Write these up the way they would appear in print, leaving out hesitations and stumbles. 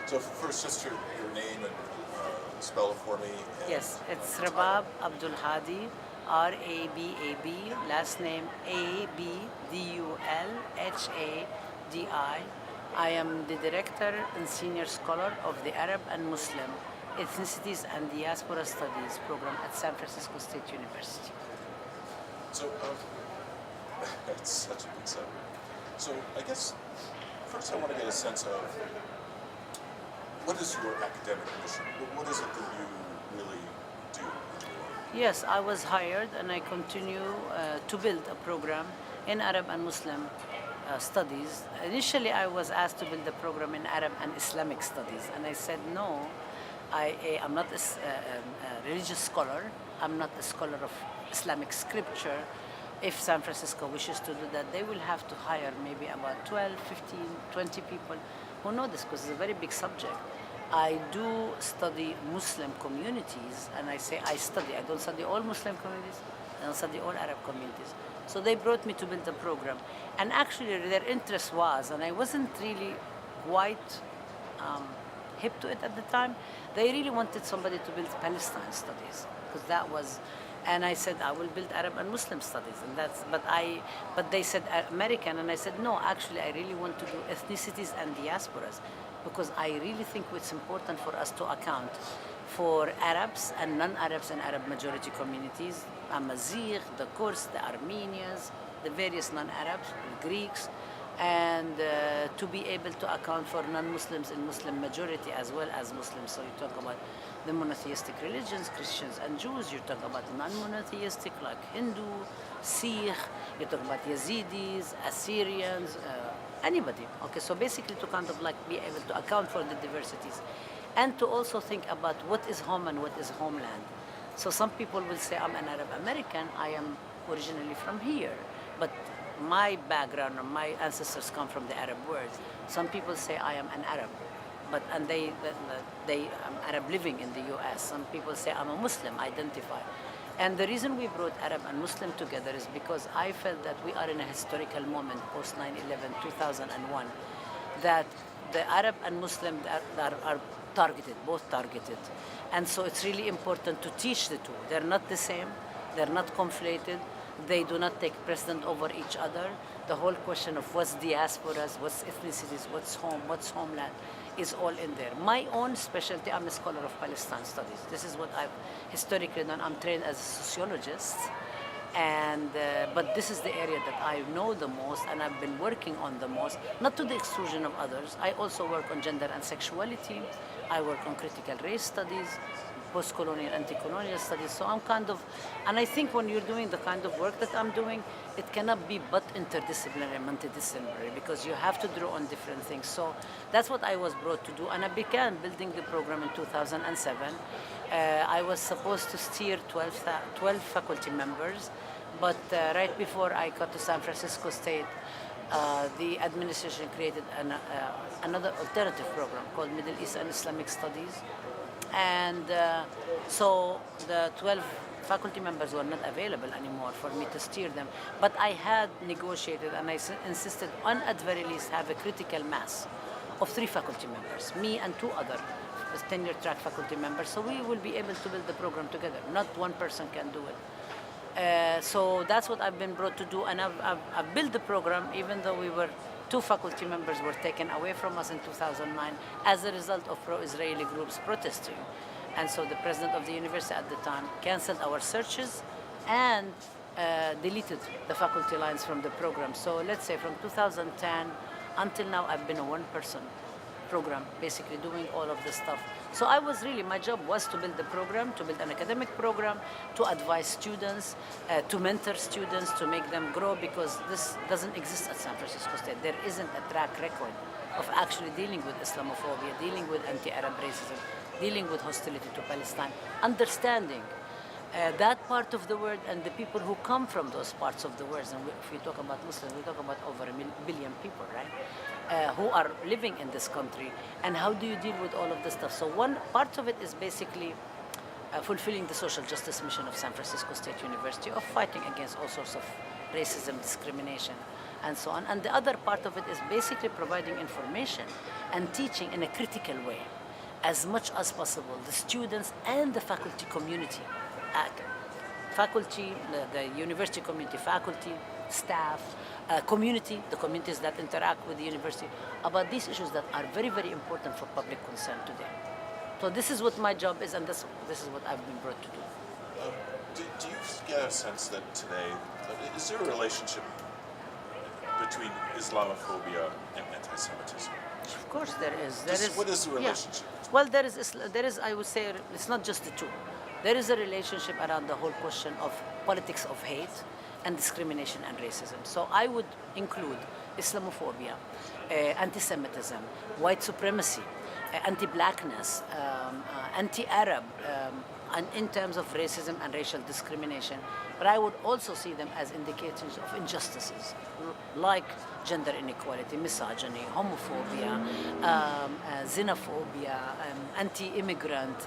So first, just your name and spell it for me. And Yes, it's title. Rabab Abdulhadi, Rabab, last name Abdulhadi. I am the director and senior scholar of the Arab and Muslim Ethnicities and Diaspora Studies program at San Francisco State University. So that's such a big subject. So I guess first I want to get a sense of what is your academic mission? What is it that you really do? Yes, I was hired and I continue to build a program in Arab and Muslim studies. Initially, I was asked to build a program in Arab and Islamic studies, and I said no. I'm not a religious scholar. I'm not a scholar of Islamic scripture. If San Francisco wishes to do that, they will have to hire maybe about 12, 15, 20 people who know this, because it's a very big subject. I do study Muslim communities, and I say I study. I don't study all Muslim communities. I don't study all Arab communities. So they brought me to build a program. And actually their interest was, and I wasn't really quite hip to it at the time, they really wanted somebody to build Palestine studies, because that was, and I said I will build Arab and Muslim studies, and but they said American, and I said no, actually I really want to do ethnicities and diasporas, because I really think it's important for us to account for Arabs and non-Arabs and Arab majority communities, Amazigh, the Kurds, the Armenians, the various non-Arabs, the Greeks, and to be able to account for non-Muslims in Muslim majority as well as Muslims. So you talk about the monotheistic religions, Christians and Jews, you talk about non-monotheistic like Hindu, Sikh, you talk about Yazidis, Assyrians, anybody. Okay, so basically to kind of like be able to account for the diversities and to also think about what is home and what is homeland. So some people will say I'm an Arab American, I am originally from here, but my background or my ancestors come from the Arab world. Some people say I am an Arab, and they Arab living in the U.S. Some people say I'm a Muslim, identify. And the reason we brought Arab and Muslim together is because I felt that we are in a historical moment post 9/11, 2001, that the Arab and Muslim are targeted, both targeted. And so it's really important to teach the two. They're not the same, they're not conflated, they do not take precedent over each other. The whole question of what's diasporas, what's ethnicities, what's home, what's homeland is all in there. My own specialty, I'm a scholar of Palestine studies. This is what I've historically done. I'm trained as a sociologist, and but this is the area that I know the most and I've been working on the most, not to the exclusion of others. I also work on gender and sexuality. I work on critical race studies, post-colonial, anti-colonial studies. So I'm kind of, and I think when you're doing the kind of work that I'm doing, it cannot be but interdisciplinary and multidisciplinary, because you have to draw on different things. So that's what I was brought to do, and I began building the program in 2007. I was supposed to steer 12 faculty members, but right before I got to San Francisco State, the administration created another alternative program called Middle East and Islamic Studies. And so the 12 faculty members were not available anymore for me to steer them. But I had negotiated and I insisted on, at very least, have a critical mass of 3 faculty members, me and 2 other tenure track faculty members. So we will be able to build the program together. Not one person can do it. So that's what I've been brought to do, and I've built the program even though we were 2 faculty members were taken away from us in 2009 as a result of pro-Israeli groups protesting. And so the president of the university at the time canceled our searches and deleted the faculty lines from the program. So let's say from 2010 until now, I've been a one-person program, basically doing all of this stuff. So I was really, my job was to build the program, to build an academic program, to advise students, to mentor students, to make them grow, because this doesn't exist at San Francisco State. There isn't a track record of actually dealing with Islamophobia, dealing with anti-Arab racism, dealing with hostility to Palestine, understanding that part of the world and the people who come from those parts of the world. And if we talk about Muslims, we talk about over a billion people, right? Who are living in this country, and how do you deal with all of this stuff? So one part of it is basically fulfilling the social justice mission of San Francisco State University, of fighting against all sorts of racism, discrimination, and so on. And the other part of it is basically providing information and teaching in a critical way, as much as possible, the students and the faculty community, the university community, faculty, staff, community, the communities that interact with the university, about these issues that are very, very important for public concern today. So this is what my job is, and this is what I've been brought to do. Do you get a sense that today, is there a relationship between Islamophobia and anti-Semitism? Of course there is. What is the relationship? Yeah. Well, there is, I would say, it's not just the two. There is a relationship around the whole question of politics of hate and discrimination and racism. So I would include Islamophobia, anti-Semitism, white supremacy, anti-blackness, anti-Arab, and in terms of racism and racial discrimination. But I would also see them as indicators of injustices, like gender inequality, misogyny, homophobia, xenophobia, anti-immigrant,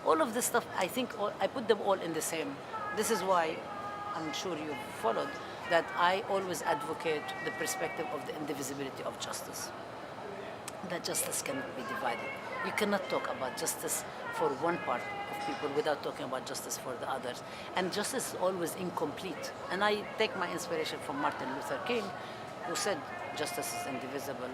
all of this stuff. I think I put them all in the same. This is why I'm sure you've followed that I always advocate the perspective of the indivisibility of justice. That justice cannot be divided. You cannot talk about justice for one part of people without talking about justice for the others. And justice is always incomplete. And I take my inspiration from Martin Luther King, who said justice is indivisible,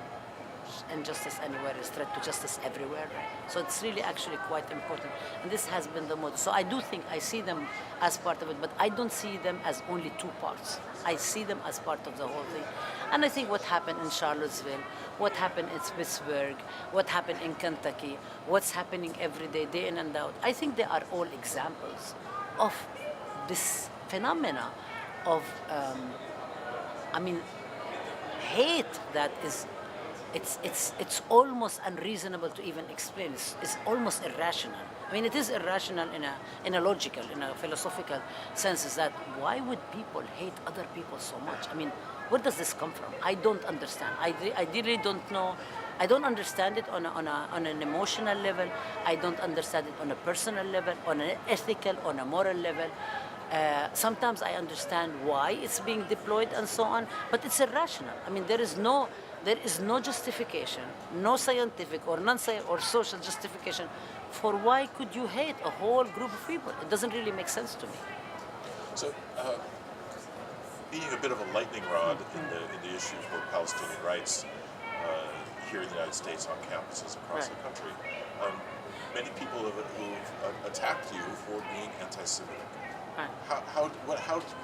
injustice anywhere is threat to justice everywhere. So it's really actually quite important. And this has been the motto. So I do think I see them as part of it, but I don't see them as only two parts. I see them as part of the whole thing. And I think what happened in Charlottesville, what happened in Pittsburgh, what happened in Kentucky, what's happening every day, day in and out, I think they are all examples of this phenomena of, hate that is, it's almost unreasonable to even explain. It's almost irrational. I mean, it is irrational in a logical, in a philosophical sense. Is that why would people hate other people so much? I mean, where does this come from? I don't understand. I really don't know. I don't understand it on an emotional level. I don't understand it on a personal level, on an ethical, on a moral level. Sometimes I understand why it's being deployed and so on, but it's irrational. I mean, there is no justification, no scientific or non-scientific or social justification for why could you hate a whole group of people. It doesn't really make sense to me. So, being a bit of a lightning rod in the issue for Palestinian rights here in the United States on campuses across the country, many people who've attacked you for being anti-Semitic. Right.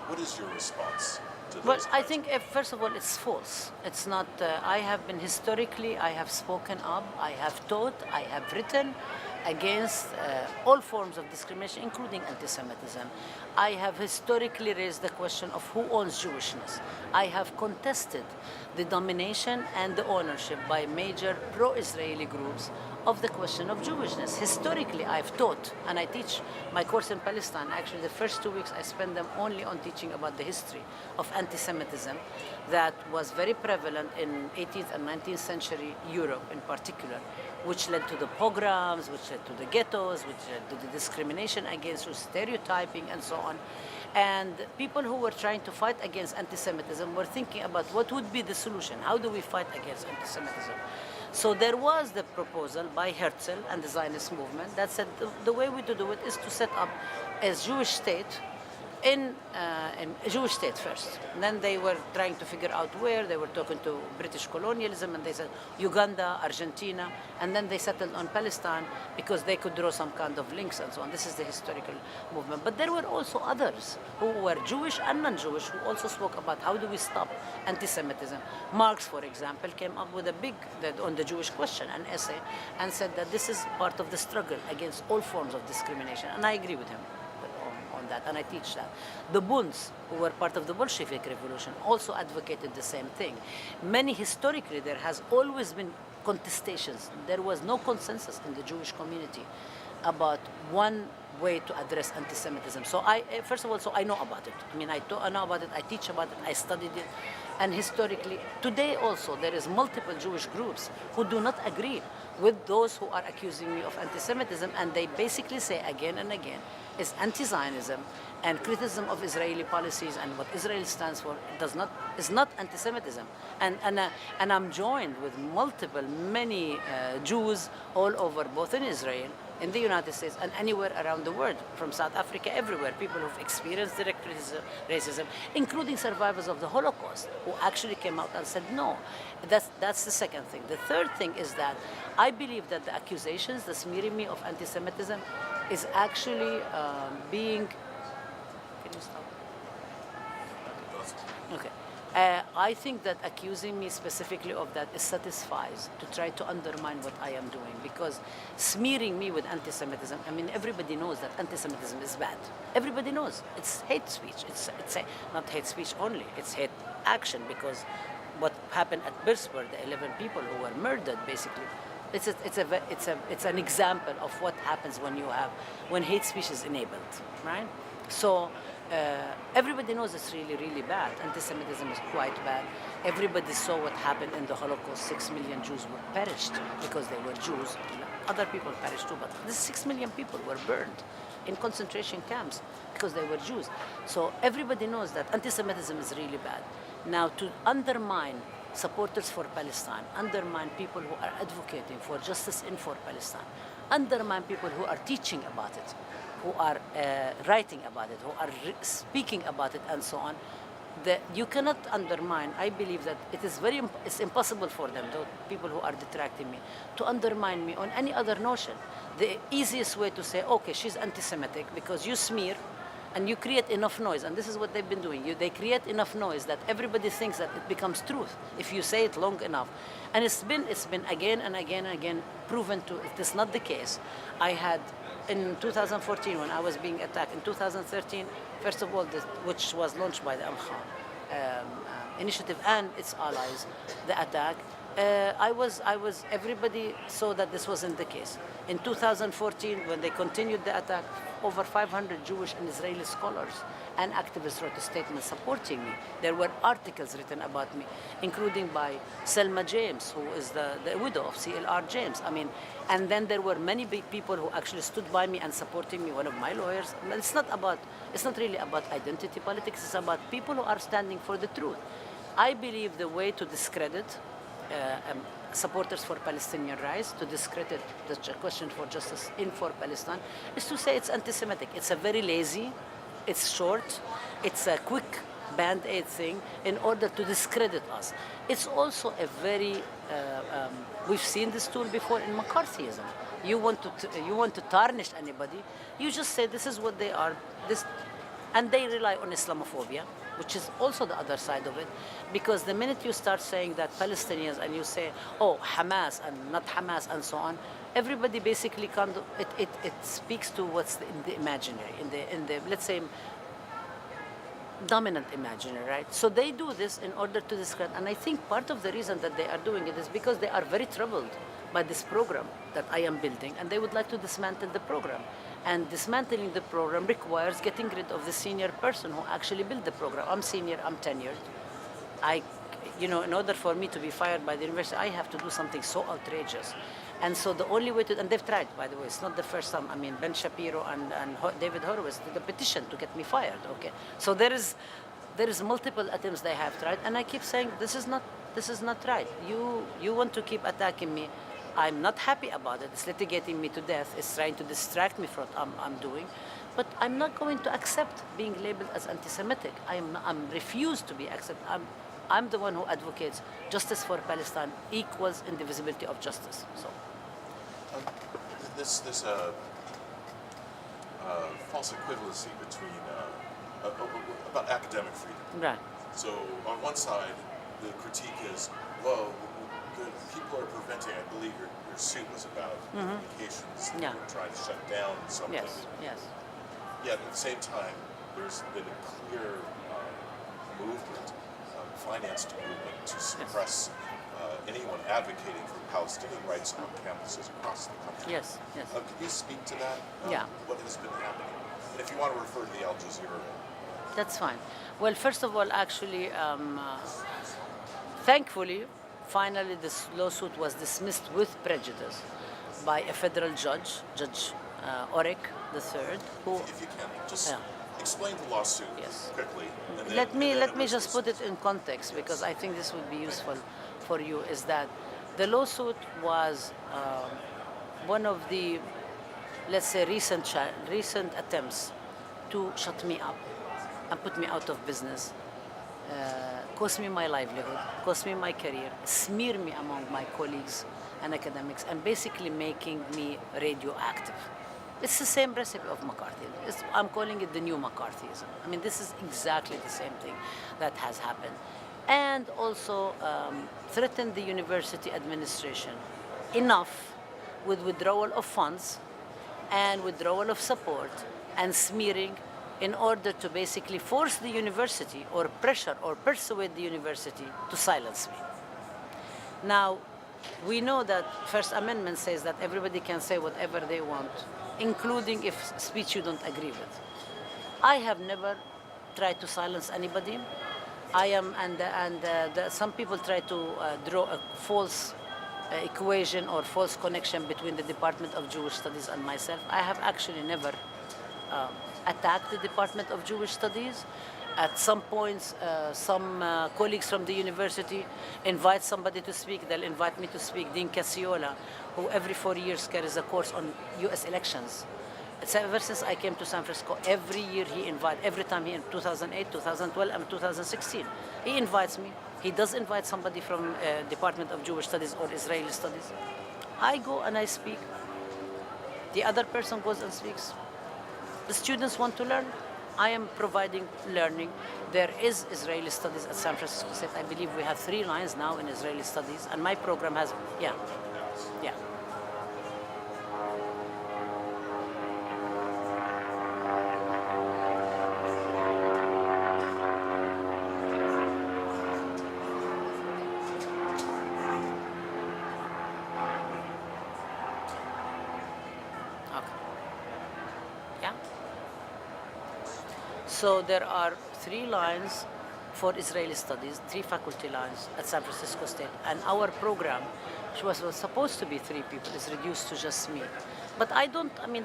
What is your response to those? Well, I think first of all, it's false. It's not. I have been historically. I have spoken up. I have taught. I have written against all forms of discrimination, including anti-Semitism. I have historically raised the question of who owns Jewishness. I have contested the domination and the ownership by major pro-Israeli groups of the question of Jewishness. Historically, I've taught, and I teach my course in Palestine. Actually, the first 2 weeks, I spend them only on teaching about the history of anti-Semitism that was very prevalent in 18th and 19th century Europe in particular, which led to the pogroms, which led to the ghettos, which led to the discrimination against Jews, stereotyping, and so on. And people who were trying to fight against anti-Semitism were thinking about what would be the solution. How do we fight against anti-Semitism? So there was the proposal by Herzl and the Zionist movement that said the way we do it is to set up a Jewish state in a Jewish state first. And then they were trying to figure out where. They were talking to British colonialism, and they said Uganda, Argentina, and then they settled on Palestine because they could draw some kind of links and so on. This is the historical movement. But there were also others who were Jewish and non-Jewish who also spoke about how do we stop anti-Semitism. Marx, for example, came up with on the Jewish question, an essay, and said that this is part of the struggle against all forms of discrimination. And I agree with him on that, and I teach that. The Bunds, who were part of the Bolshevik Revolution, also advocated the same thing. Historically, there has always been contestations. There was no consensus in the Jewish community about one way to address anti-Semitism. So first of all, I know about it. I mean, I know about it, I teach about it, I studied it. And historically, today also, there is multiple Jewish groups who do not agree with those who are accusing me of anti-Semitism, and they basically say again and again, it's anti-Zionism and criticism of Israeli policies and what Israel stands for is not anti-Semitism. And I'm joined with many Jews all over, both in Israel, in the United States, and anywhere around the world, from South Africa, everywhere, people who've experienced direct racism, including survivors of the Holocaust, who actually came out and said no. That's the second thing. The third thing is that I believe that the accusations, the smearing me of anti-Semitism, is actually being. Can you stop? Okay. I think that accusing me specifically of that satisfies to try to undermine what I am doing, because smearing me with anti-Semitism, I mean, everybody knows that anti-Semitism is bad. Everybody knows. It's hate speech. It's not hate speech only. It's hate action, because what happened at Pittsburgh, the 11 people who were murdered, basically, it's an example of what happens when hate speech is enabled, right? So everybody knows it's really, really bad. Anti-Semitism is quite bad. Everybody saw what happened in the Holocaust. 6 million Jews were perished because they were Jews. Other people perished too, but the 6 million people were burned in concentration camps because they were Jews. So everybody knows that anti-Semitism is really bad. Now, to undermine supporters for Palestine, undermine people who are advocating for justice for Palestine, undermine people who are teaching about it, who are writing about it, who are speaking about it, and so on. You cannot undermine. I believe that it's impossible for them, the people who are detracting me, to undermine me on any other notion. The easiest way to say, okay, she's anti-Semitic, because you smear and you create enough noise, and this is what they've been doing. They create enough noise that everybody thinks that it becomes truth if you say it long enough. And it's been again and again and again proven to, it is not the case. I had, in 2014, when I was being attacked, in 2013, first of all, which was launched by the Amha initiative and its allies, the attack, everybody saw that this wasn't the case. In 2014, when they continued the attack, over 500 Jewish and Israeli scholars and activists wrote a statement supporting me. There were articles written about me, including by Selma James, who is the widow of CLR James. I mean, and then there were many big people who actually stood by me and supporting me. One of my lawyers. It's not really about identity politics. It's about people who are standing for the truth. I believe the way to discredit supporters for Palestinian rights, to discredit the question for justice for Palestine, is to say it's anti-Semitic. It's a very lazy, it's short, it's a quick band-aid thing in order to discredit us. It's also a very, we've seen this tool before in McCarthyism. You want to tarnish anybody, you just say this is what they are, and they rely on Islamophobia, which is also the other side of it, because the minute you start saying that Palestinians and you say, oh, Hamas and not Hamas and so on, everybody basically it speaks to what's in the imaginary, in the let's say dominant imaginary, right? So they do this in order to discredit, and I think part of the reason that they are doing it is because they are very troubled by this program that I am building, and they would like to dismantle the program. And dismantling the program requires getting rid of the senior person who actually built the program. I'm senior, I'm tenured. In order for me to be fired by the university, I have to do something so outrageous. And so the only way and they've tried, by the way, it's not the first time. I mean, Ben Shapiro and David Horowitz did a petition to get me fired, okay? So there is multiple attempts they have tried, and I keep saying, this is not right. You want to keep attacking me. I'm not happy about it. It's litigating me to death. It's trying to distract me from what I'm doing. But I'm not going to accept being labeled as anti-Semitic. I'm refused to be accepted. I'm the one who advocates justice for Palestine equals indivisibility of justice. So, this false equivalency between about academic freedom. right. So on one side, the critique is, well, the people are preventing, I believe your suit was about communications, Yeah. We're trying to shut down something. Yes. Yet at the same time, there's been a clear movement, financed movement to suppress anyone advocating for Palestinian rights on campuses across the country. Yes. Could you speak to that? Yeah. What has been happening? And if you want to refer to the Al Jazeera That's fine. Well, first of all, actually, thankfully, finally, this lawsuit was dismissed with prejudice by a federal judge, Judge Orek III, who. If you can, just Yeah. explain the lawsuit Yes. quickly. And Let me and then let it me was just put it dismissed. in context because I think this would be useful for you. Is that the lawsuit was one of the, let's say, recent attempts to shut me up and put me out of business, cost me my livelihood, cost me my career, smear me among my colleagues and academics, and basically making me radioactive. It's the same recipe of McCarthyism. I'm calling it the new McCarthyism. I mean, this is exactly the same thing that has happened. And also threatened the university administration enough with withdrawal of funds and withdrawal of support and smearing in order to basically force the university or pressure or persuade the university to silence me. Now, we know that First Amendment says that everybody can say whatever they want, including if speech you don't agree with. I have never tried to silence anybody. I am, some people try to draw a false equation or false connection between the Department of Jewish Studies and myself. I have actually never attacked the Department of Jewish Studies. At some points, some colleagues from the university invite somebody to speak. They'll invite me to speak. Dean Casiola, who every 4 years carries a course on U.S. elections. So ever since I came to San Francisco, every year every time he in 2008, 2012, and 2016, he invites me. He does invite somebody from Department of Jewish Studies or Israeli Studies. I go and I speak. The other person goes and speaks. The students want to learn. I am providing learning. There is Israeli Studies at San Francisco State. I believe we have 3 lines now in Israeli Studies, and my program has, yeah. So there are 3 lines for Israeli Studies, 3 faculty lines at San Francisco State, and our program, which was supposed to be 3 people, is reduced to just me. But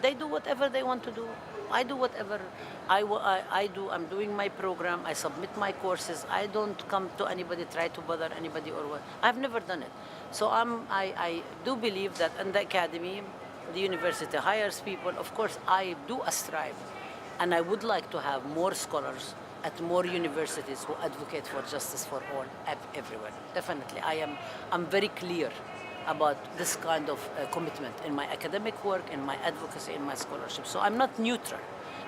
they do whatever they want to do. I do whatever I do. I'm doing my program. I submit my courses. I don't come to anybody, try to bother anybody or what. I've never done it. So I do believe that in the academy, the university hires people. Of course, I do strive. And I would like to have more scholars at more universities who advocate for justice for all everywhere. Definitely, I'm very clear about this kind of commitment in my academic work, in my advocacy, in my scholarship. So I'm not neutral.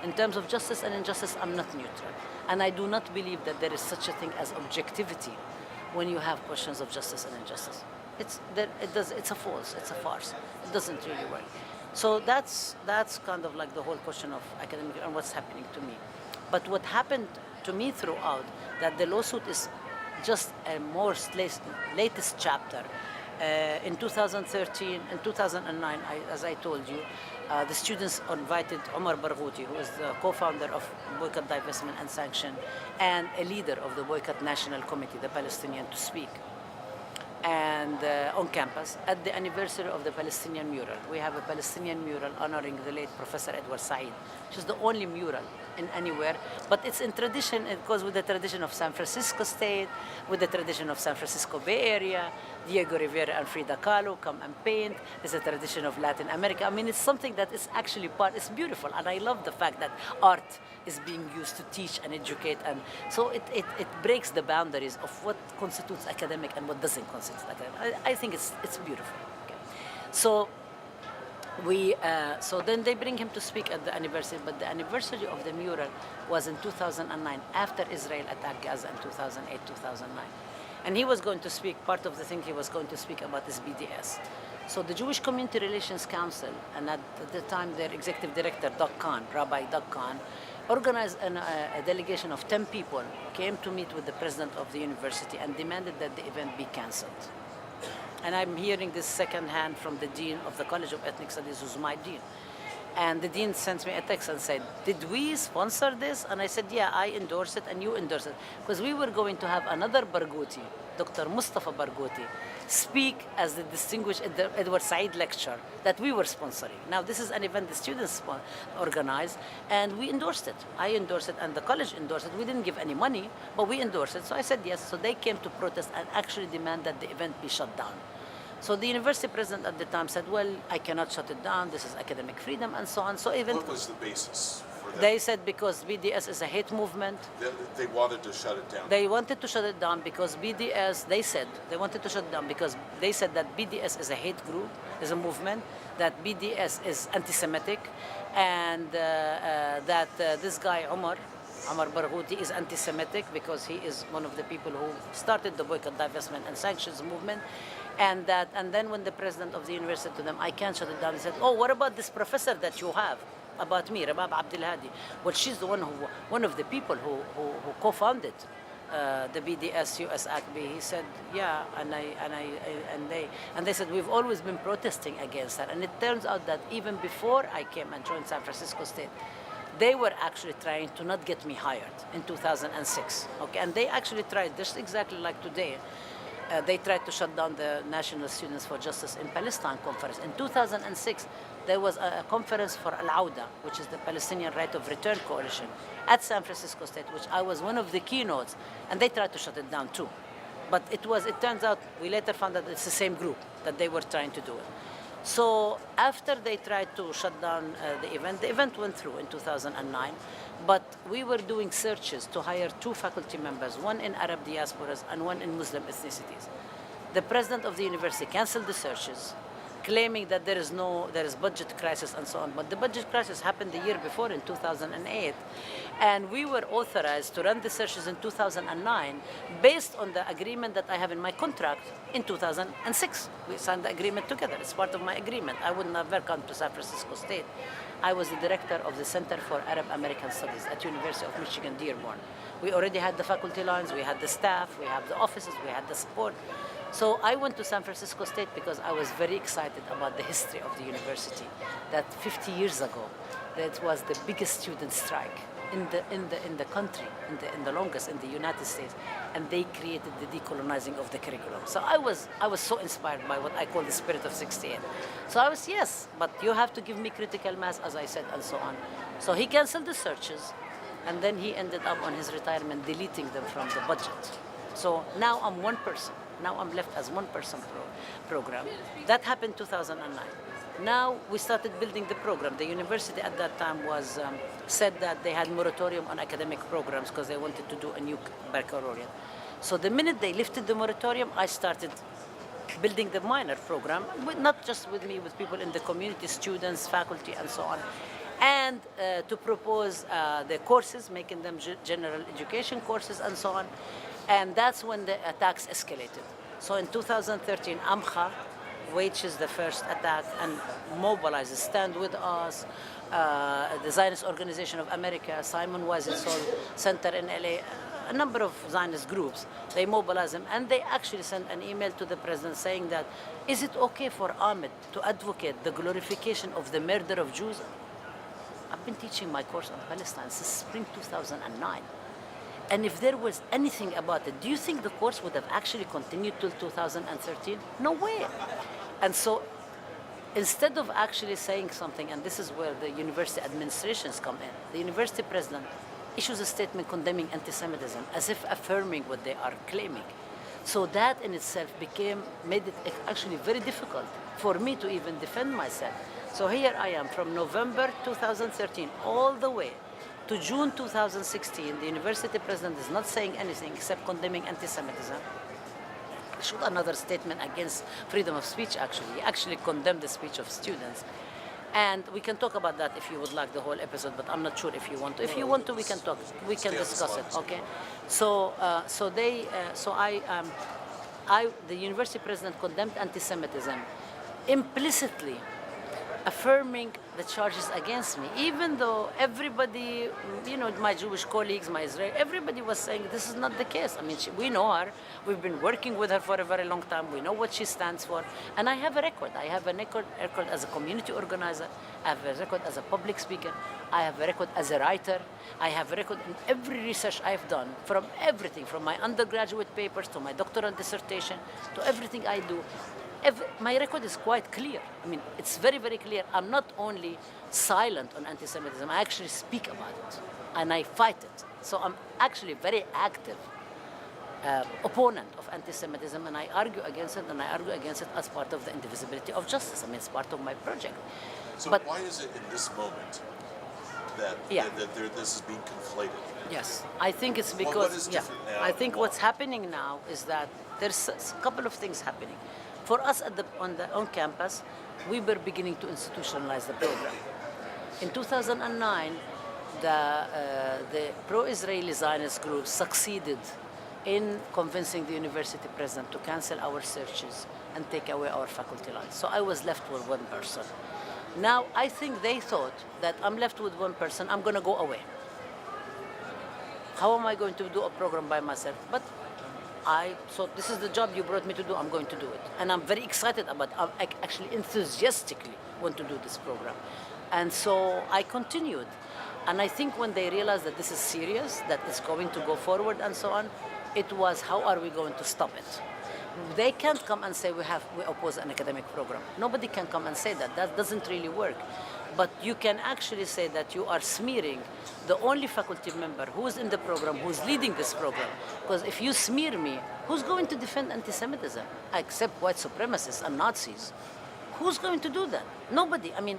In terms of justice and injustice, I'm not neutral. And I do not believe that there is such a thing as objectivity when you have questions of justice and injustice. It's a farce. It doesn't really work. So that's kind of like the whole question of academic and what's happening to me. But what happened to me throughout, that the lawsuit is just a more latest chapter. In 2013 and 2009, as I told you, the students invited Omar Barghouti, who is the co-founder of Boycott, Divestment and Sanction, and a leader of the Boycott National Committee, the Palestinian, to speak. And on campus at the anniversary of the Palestinian mural. We have a Palestinian mural honoring the late Professor Edward Said, which is the only mural in anywhere. But it's in tradition, it goes with the tradition of San Francisco State, with the tradition of San Francisco Bay Area. Diego Rivera and Frida Kahlo come and paint. It's a tradition of Latin America. I mean, it's something that is actually it's beautiful. And I love the fact that art is being used to teach and educate. And so it breaks the boundaries of what constitutes academic and what doesn't constitute academic. I think it's beautiful. Okay. So so then they bring him to speak at the anniversary, but the anniversary of the mural was in 2009, after Israel attacked Gaza in 2008, 2009. And he was going to speak, part of the thing he was going to speak about is BDS. So the Jewish Community Relations Council, and at the time their executive director, Rabbi Doug Kahn, organized a delegation of 10 people, came to meet with the president of the university and demanded that the event be canceled. And I'm hearing this secondhand from the dean of the College of Ethnic Studies, who's my dean. And the dean sent me a text and said, did we sponsor this? And I said, yeah, I endorse it and you endorse it. Because we were going to have another Barghouti, Dr. Mustafa Barghouti, speak as the distinguished Edward Said lecture that we were sponsoring. Now, this is an event the students organized, and we endorsed it. I endorsed it, and the college endorsed it. We didn't give any money, but we endorsed it. So I said yes. So they came to protest and actually demand that the event be shut down. So the university president at the time said, well, I cannot shut it down. This is academic freedom and so on. So even What was the basis for that? they said because BDS is a hate movement. They wanted to shut it down. They wanted to shut it down because BDS, they said, they wanted to shut it down because they said that BDS is a hate group, is a movement, that BDS is anti-Semitic, and that this guy, Omar Barghouti, is anti-Semitic because he is one of the people who started the boycott, divestment, and sanctions movement. And then when the president of the university said to them, I can't shut it down, he said, oh, what about this professor that you have about me, Rabab Abdulhadi? Well, she's the one of the people who co-founded the BDS US ACB. He said, yeah, and they said, we've always been protesting against that. And it turns out that even before I came and joined San Francisco State, they were actually trying to not get me hired in 2006. Okay, and they actually tried, just exactly like today. They tried to shut down the National Students for Justice in Palestine conference. In 2006, there was a conference for Al-Auda, which is the Palestinian Right of Return Coalition, at San Francisco State, which I was one of the keynotes, and they tried to shut it down too. But it turns out, we later found that it's the same group that they were trying to do it. So after they tried to shut down the event went through in 2009, but we were doing searches to hire 2 faculty members, one in Arab diasporas and one in Muslim ethnicities. The president of the university canceled the searches, claiming that there is budget crisis and so on. But the budget crisis happened the year before in 2008, and we were authorized to run the searches in 2009 based on the agreement that I have in my contract in 2006. We signed the agreement together. It's part of my agreement. I would never come to San Francisco State. I was the director of the Center for Arab American Studies at University of Michigan, Dearborn. We already had the faculty lines, we had the staff, we had the offices, we had the support. So I went to San Francisco State because I was very excited about the history of the university. That 50 years ago, that was the biggest student strike in the country, in the longest in the United States, and they created the decolonizing of the curriculum. So I was so inspired by what I call the spirit of '68. So I was, yes, but you have to give me critical mass, as I said, and so on. So he canceled the searches, and then he ended up on his retirement deleting them from the budget. So now I'm one person. Now I'm left as one-person program. That happened 2009. Now we started building the program. The university at that time was said that they had moratorium on academic programs because they wanted to do a new baccalaureate. So the minute they lifted the moratorium, I started building the minor program, not just with me, with people in the community, students, faculty, and so on. And to propose the courses, making them general education courses and so on. And that's when the attacks escalated. So in 2013, AMCHA wages the first attack and mobilizes Stand With Us, the Zionist Organization of America, Simon Wiesenthal Center in LA, a number of Zionist groups. They mobilize them, and they actually sent an email to the president saying that, is it okay for Ahmed to advocate the glorification of the murder of Jews? I've been teaching my course on Palestine since spring 2009. And if there was anything about it, do you think the course would have actually continued till 2013? No way. And so instead of actually saying something, and this is where the university administrations come in, the university president issues a statement condemning anti-Semitism as if affirming what they are claiming. So that in itself made it actually very difficult for me to even defend myself. So here I am from November 2013 all the way to June 2016, the university president is not saying anything except condemning anti-Semitism. Issued another statement against freedom of speech, actually. He actually condemned the speech of students. And we can talk about that if you would like the whole episode, but I'm not sure if you want to. If you want to, we can talk. We can discuss it, okay? So, the university president condemned anti-Semitism, implicitly affirming the charges against me, even though everybody, my Jewish colleagues, my Israeli, everybody was saying this is not the case. I mean, we know her. We've been working with her for a very long time. We know what she stands for. And I have a record. I have a record as a community organizer, I have a record as a public speaker. I have a record as a writer. I have a record in every research I've done, from everything, from my undergraduate papers to my doctoral dissertation to everything I do. My record is quite clear. I mean, it's very, very clear. I'm not only silent on anti-Semitism, I actually speak about it, and I fight it. So I'm actually very active opponent of anti-Semitism, and I argue against it, and I argue against it as part of the indivisibility of justice. I mean, it's part of my project. So but why is it in this moment that, Yeah. this is being conflated? yes, I think it's because what is different now I think and what's why? happening now is that there's a couple of things happening. For us on campus, we were beginning to institutionalize the program. In 2009, the pro-Israeli Zionist group succeeded in convincing the university president to cancel our searches and take away our faculty lines. So I was left with one person. Now, I think they thought that I'm left with one person, I'm going to go away. How am I going to do a program by myself? But so this is the job you brought me to do, I'm going to do it. And I'm very excited about it. I actually enthusiastically want to do this program. And so I continued. And I think when they realized that this is serious, that it's going to go forward and so on, it was, how are we going to stop it? They can't come and say we oppose an academic program. Nobody can come and say that. That doesn't really work. But you can actually say that you are smearing the only faculty member who is in the program, who is leading this program. Because if you smear me, who's going to defend anti-Semitism? Except white supremacists and Nazis. Who's going to do that? Nobody. I mean,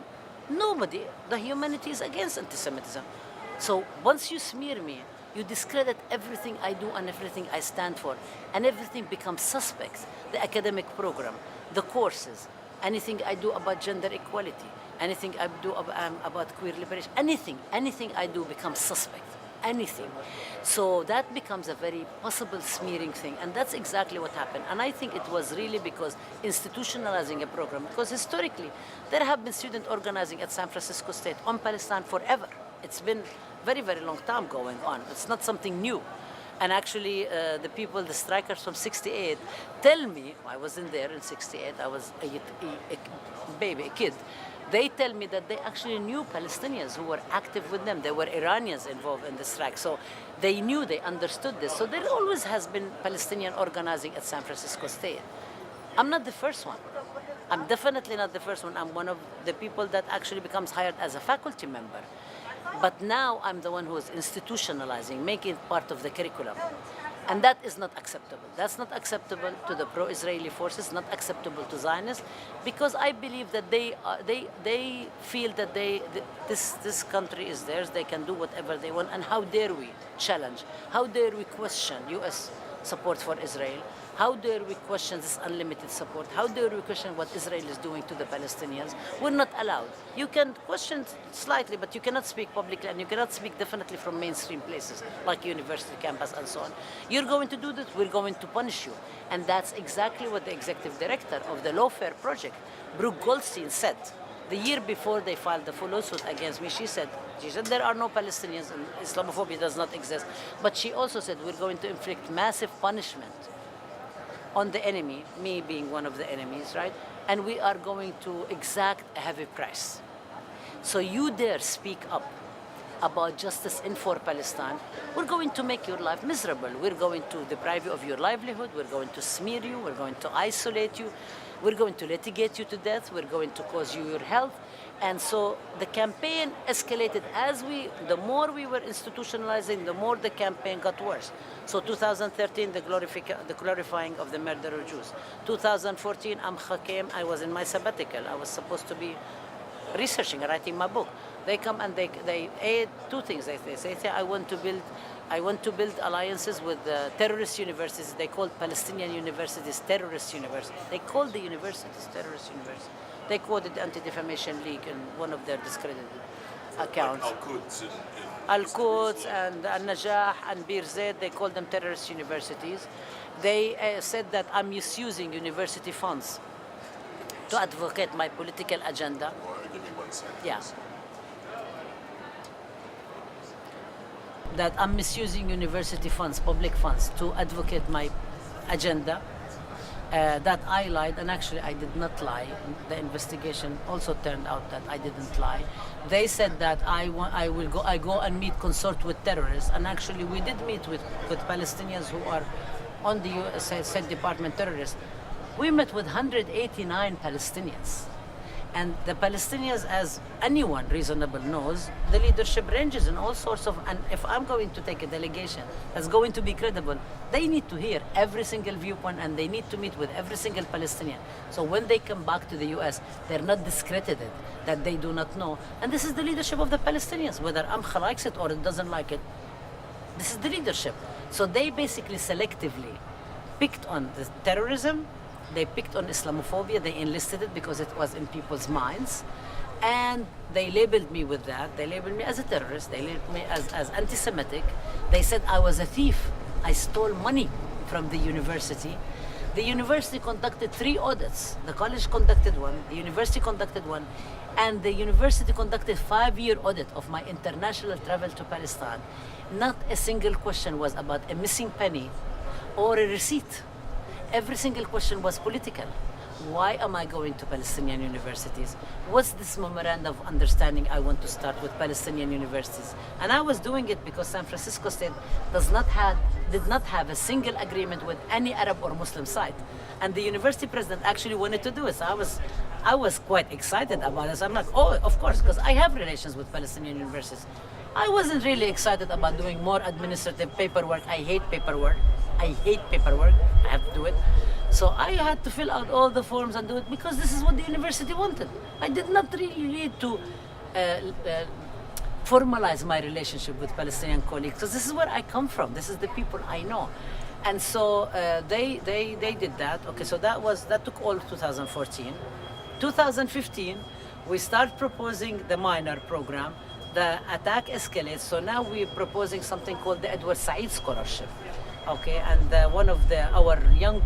nobody. The humanity is against anti-Semitism. So once you smear me, you discredit everything I do and everything I stand for, and everything becomes suspect. The academic program, the courses, anything I do about gender equality, anything I do about queer liberation, anything I do becomes suspect, anything. So that becomes a very possible smearing thing, and that's exactly what happened. And I think it was really because institutionalizing a program, because historically there have been student organizing at San Francisco State on Palestine forever. It's been very, very long time going on. It's not something new. And actually, the strikers from 68, tell me, I wasn't there in 68, I was a kid. They tell me that they actually knew Palestinians who were active with them. There were Iranians involved in the strike. So they knew, they understood this. So there always has been Palestinian organizing at San Francisco State. I'm not the first one. I'm definitely not the first one. I'm one of the people that actually becomes hired as a faculty member. But now I'm the one who is institutionalizing, making it part of the curriculum. And that is not acceptable. That's not acceptable to the pro-Israeli forces, not acceptable to Zionists, because I believe that they feel that this country is theirs, they can do whatever they want, and how dare we challenge, how dare we question U.S. support for Israel, how dare we question this unlimited support, how dare we question what Israel is doing to the Palestinians. We're not allowed. You can question slightly, but you cannot speak publicly, and you cannot speak definitely from mainstream places, like university campus and so on. You're going to do this, we're going to punish you. And that's exactly what the executive director of the Lawfare Project, Brooke Goldstein, said. The year before they filed the full lawsuit against me, she said there are no Palestinians and Islamophobia does not exist. But she also said we're going to inflict massive punishment on the enemy, me being one of the enemies, right? And we are going to exact a heavy price. So you dare speak up about justice in for Palestine, we're going to make your life miserable. We're going to deprive you of your livelihood. We're going to smear you. We're going to isolate you. We're going to litigate you to death. We're going to cause you your health. And so the campaign escalated the more we were institutionalizing, the more the campaign got worse. So 2013, the glorifying of the murder of Jews. 2014, I was in my sabbatical. I was supposed to be researching, writing my book. They come and they add two things. They say, I want to build alliances with terrorist universities. They call Palestinian universities terrorist universities. They call the universities terrorist universities. They quoted the Anti-Defamation League in one of their discredited accounts. Like Al-Quds Al-Quds and Al-Najah and Bir Zaid, they call them terrorist universities. They said that I'm misusing university funds to advocate my political agenda. Give me 1 second. Yeah. That I'm misusing university funds, public funds, to advocate my agenda. that I lied, and actually I did not lie. The investigation also turned out that I didn't lie. They said that I go and consort with terrorists, and actually we did meet with Palestinians who are on the U.S. State Department terrorists. We met with 189 Palestinians. And the Palestinians, as anyone reasonable knows, the leadership ranges in all sorts of, and if I'm going to take a delegation that's going to be credible, they need to hear every single viewpoint and they need to meet with every single Palestinian. So when they come back to the US, they're not discredited, that they do not know. And this is the leadership of the Palestinians, whether Amkha likes it or it doesn't like it. This is the leadership. So they basically selectively picked on the terrorism, they picked on Islamophobia, they enlisted it because it was in people's minds, and they labeled me with that. They labeled me as a terrorist, they labeled me as anti-Semitic. They said I was a thief, I stole money from the university. The university conducted 3 audits. The college conducted one, the university conducted one, and the university conducted 5-year audit of my international travel to Palestine. Not a single question was about a missing penny or a receipt. Every single question was political. Why am I going to Palestinian universities? What's this memorandum of understanding I want to start with Palestinian universities? And I was doing it because San Francisco State did not have a single agreement with any Arab or Muslim side. And the university president actually wanted to do it. So I was quite excited about it. So I'm like, oh, of course, because I have relations with Palestinian universities. I wasn't really excited about doing more administrative paperwork. I hate paperwork. I have to do it. So I had to fill out all the forms and do it because this is what the university wanted. I did not really need to formalize my relationship with Palestinian colleagues because this is where I come from. This is the people I know. And so they did that. Okay, so that took all of 2014. 2015, we start proposing the minor program. The attack escalates, so now we're proposing something called the Edward Said Scholarship. Okay, and one of our young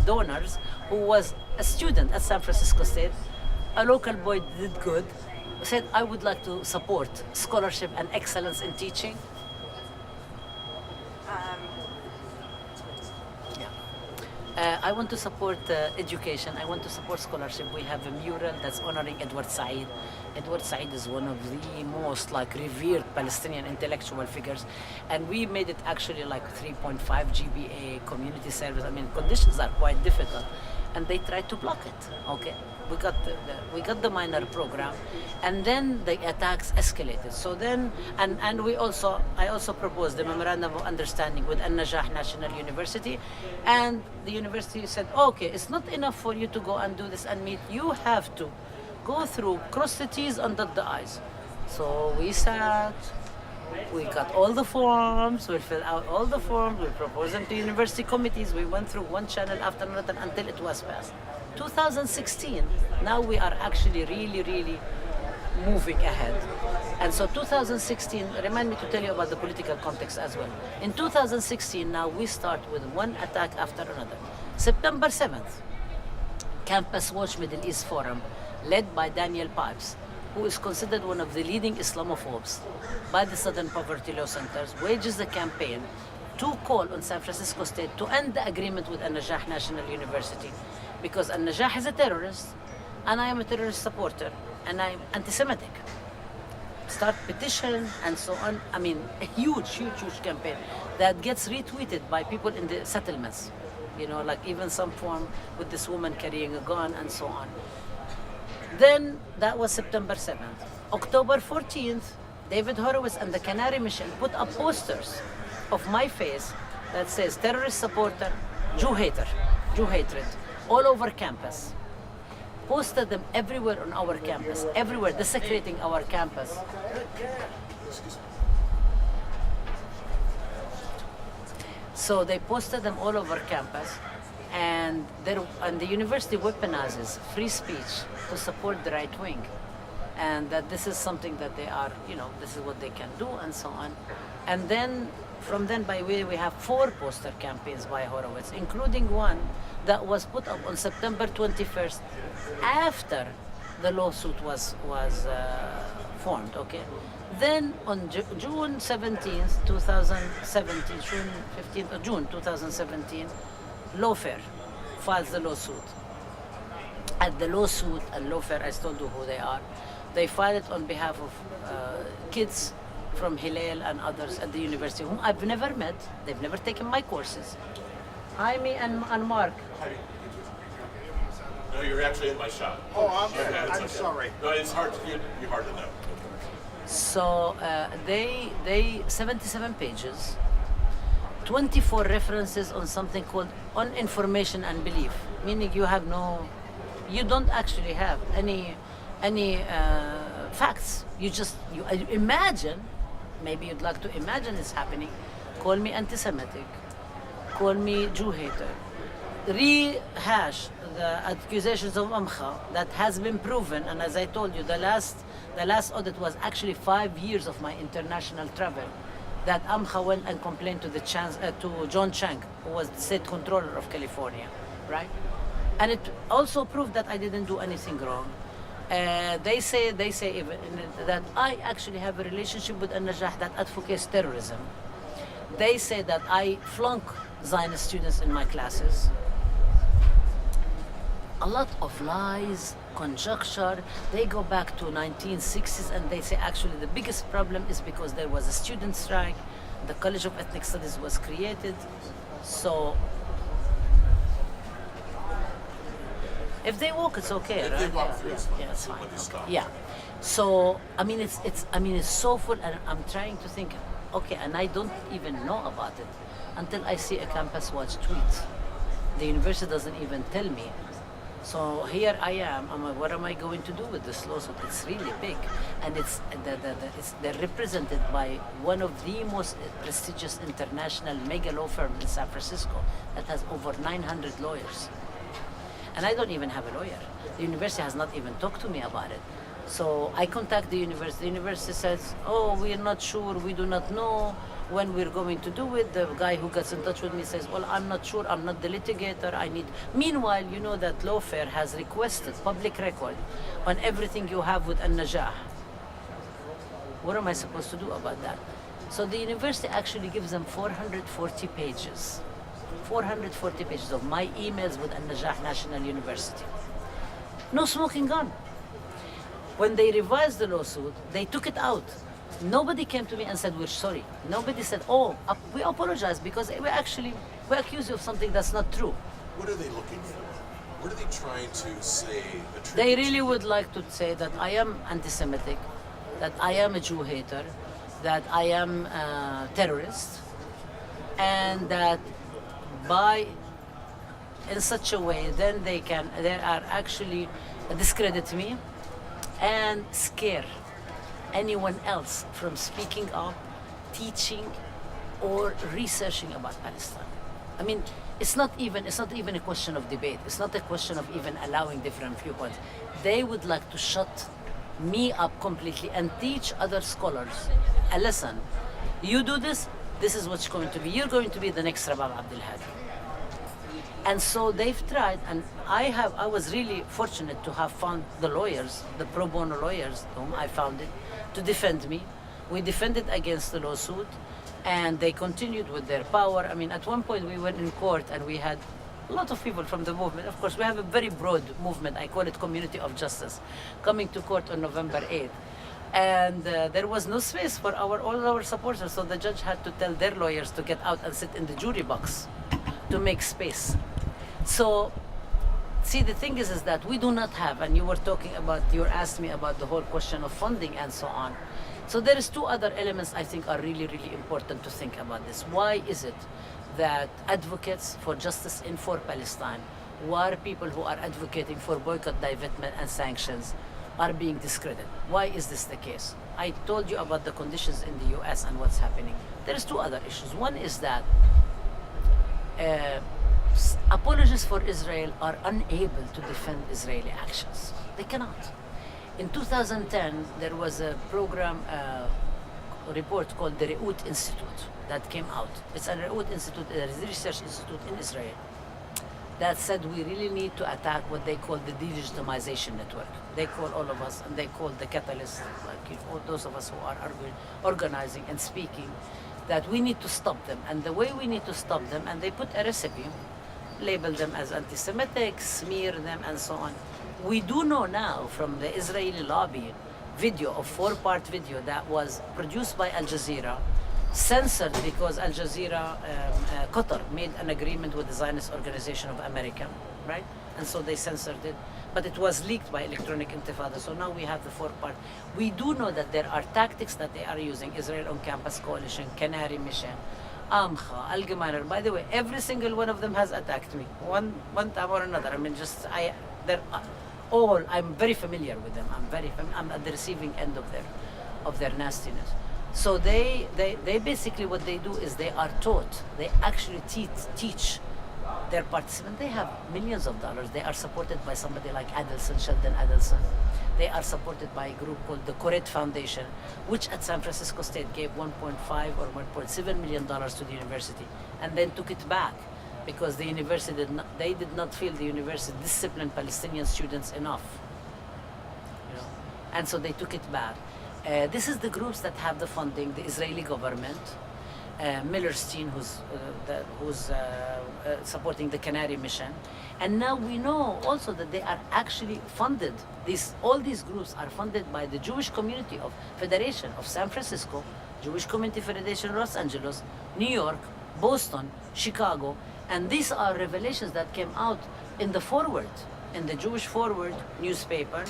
donors, who was a student at San Francisco State, a local boy did good, said, I would like to support scholarship and excellence in teaching. I want to support education. I want to support scholarship. We have a mural that's honoring Edward Said. Edward Said is one of the most revered Palestinian intellectual figures, and we made it actually 3.5 GPA community service. I mean, conditions are quite difficult, and they tried to block it. Okay, we got the minor program, and then the attacks escalated. So then, and I also proposed the memorandum of understanding with An-Najah National University, and the university said, okay, it's not enough for you to go and do this and meet. You have to go through, cross the T's and dot the I's. So we sat, we got all the forms, we filled out all the forms, we proposed them to university committees, we went through one channel after another until it was passed. 2016, now we are actually really moving ahead. And so 2016, remind me to tell you about the political context as well. In 2016, now we start with one attack after another. September 7th, Campus Watch Middle East Forum, led by Daniel Pipes, who is considered one of the leading Islamophobes by the Southern Poverty Law Centers, wages a campaign to call on San Francisco State to end the agreement with An-Najah National University, because An-Najah is a terrorist, and I am a terrorist supporter, and I'm anti-Semitic. Start petition and so on. I mean, a huge campaign that gets retweeted by people in the settlements. You know, even some form with this woman carrying a gun and so on. Then that was September 7th. October 14th, David Horowitz and the Canary Mission put up posters of my face that says terrorist supporter, Jew hater, Jew hatred, all over campus. Posted them everywhere on our campus, everywhere, desecrating our campus. So they posted them all over campus, and the university weaponizes free speech to support the right wing, and that this is something that they are, this is what they can do, and so on. And then from then by way, we have 4 poster campaigns by Horowitz, including one that was put up on September 21st after the lawsuit was formed. Okay. Then on June 17th, 2017, June 15th, June 2017, lawfare files the lawsuit. And the lawsuit and lawfare, I told you who they are. They filed it on behalf of kids from Hillel and others at the university whom I've never met. They've never taken my courses. Jaime and Mark. No, you're actually in my shop. Oh, I'm okay. sorry. No, it's hard. You're hard to know. So they 77 pages, 24 references on something called on information and belief, meaning you don't actually have any facts. You imagine, maybe you'd like to imagine it's happening. Call me anti-Semitic, call me Jew hater, rehash the accusations of Amcha that has been proven. And as I told you, the last audit was actually 5 years of my international travel, that Amcha went and complained to John Chang, who was the state controller of California, right? And it also proved that I didn't do anything wrong. They say even that I actually have a relationship with Al-Najah that advocates terrorism. They say that I flunk Zionist students in my classes. A lot of lies, conjecture. They go back to 1960s and they say actually the biggest problem is because there was a student strike, the College of Ethnic Studies was created. So if they walk, it's okay, If right? they walk through, it's fine. Yeah, it's fine. But they stop. Yeah. So it's so full, and I'm trying to think. Okay, and I don't even know about it until I see a Campus Watch tweet. The university doesn't even tell me. So here I am. What am I going to do with this lawsuit? It's really big, and they're represented by one of the most prestigious international mega law firm in San Francisco that has over 900 lawyers. And I don't even have a lawyer. The university has not even talked to me about it. So I contact the university. The university says, oh, we're not sure, we do not know when we're going to do it. The guy who gets in touch with me says, well, I'm not sure, I'm not the litigator, Meanwhile, you know that Lawfare has requested public record on everything you have with Al-Najah. What am I supposed to do about that? So the university actually gives them 440 pages. 440 pages of my emails with Al-Najah National University. No smoking gun. When they revised the lawsuit, they took it out. Nobody came to me and said, we're sorry. Nobody said, oh, we apologize because we accuse you of something that's not true. What are they looking for? What are they trying to say? They really would like to say that I am anti-Semitic, that I am a Jew hater, that I am a terrorist, and that in such a way, then they are actually discredit me and scare anyone else from speaking up, teaching, or researching about Palestine. I mean, it's not even a question of debate. It's not a question of even allowing different viewpoints. They would like to shut me up completely and teach other scholars a lesson. You do this, this is what's going to be. You're going to be the next Rabab Abdulhadi. And so they've tried, and I was really fortunate to have found the lawyers, the pro bono lawyers, whom I found it, to defend me. We defended against the lawsuit, and they continued with their power. I mean, at one point we went in court and we had a lot of people from the movement. Of course, we have a very broad movement. I call it Community of Justice, coming to court on November 8th. And there was no space for all our supporters, so the judge had to tell their lawyers to get out and sit in the jury box to make space. So, see, the thing is that we do not have, and you asked me about the whole question of funding and so on. So there is two other elements I think are really, really important to think about this. Why is it that advocates for justice in for Palestine, who are people who are advocating for boycott, divestment, and sanctions, are being discredited? Why is this the case? I told you about the conditions in the US and what's happening. There is two other issues. One is that apologists for Israel are unable to defend Israeli actions. They cannot. In 2010, there was a program, a report called the Raywood Institute that came out. It's a Raywood Institute, a research institute in Israel, that said we really need to attack what they call the delegitimization network. They call all of us, and they call the catalysts, like all those of us who are organizing and speaking, that we need to stop them. And the way we need to stop them, and they put a recipe label them as anti-Semitic, smear them, and so on. We do know now from the Israeli lobby video, a 4-part video that was produced by Al Jazeera, censored because Al Jazeera, Qatar, made an agreement with the Zionist Organization of America, right? And so they censored it. But it was leaked by Electronic Intifada. So now we have the 4-part. We do know that there are tactics that they are using: Israel on Campus Coalition, Canary Mission, Amcha, Al-Gemaner. By the way, every single one of them has attacked me, one time or another. I mean, they're all, I'm very familiar with them. I'm at the receiving end of their nastiness. So they basically, what they do is they are taught, they actually teach their participants. They have millions of dollars. They are supported by somebody like Adelson, Sheldon Adelson. They are supported by a group called the Koret Foundation, which at San Francisco State gave $1.5 or $1.7 million to the university, and then took it back because the university did not feel the university disciplined Palestinian students enough. You know? And so they took it back. This is the groups that have the funding: the Israeli government, Millerstein, who's supporting the Canary Mission, and now we know also that they are actually funded. All these groups are funded by the Jewish Community of Federation of San Francisco, Jewish Community Federation Los Angeles, New York, Boston, Chicago, and these are revelations that came out in the Forward, in the Jewish Forward newspaper,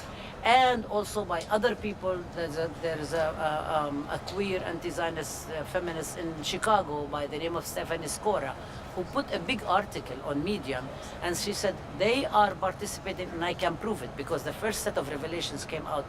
and also by other people. There's a queer anti-Zionist feminist in Chicago by the name of Stephanie Skora, who put a big article on Medium, and she said they are participating, and I can prove it because the first set of revelations came out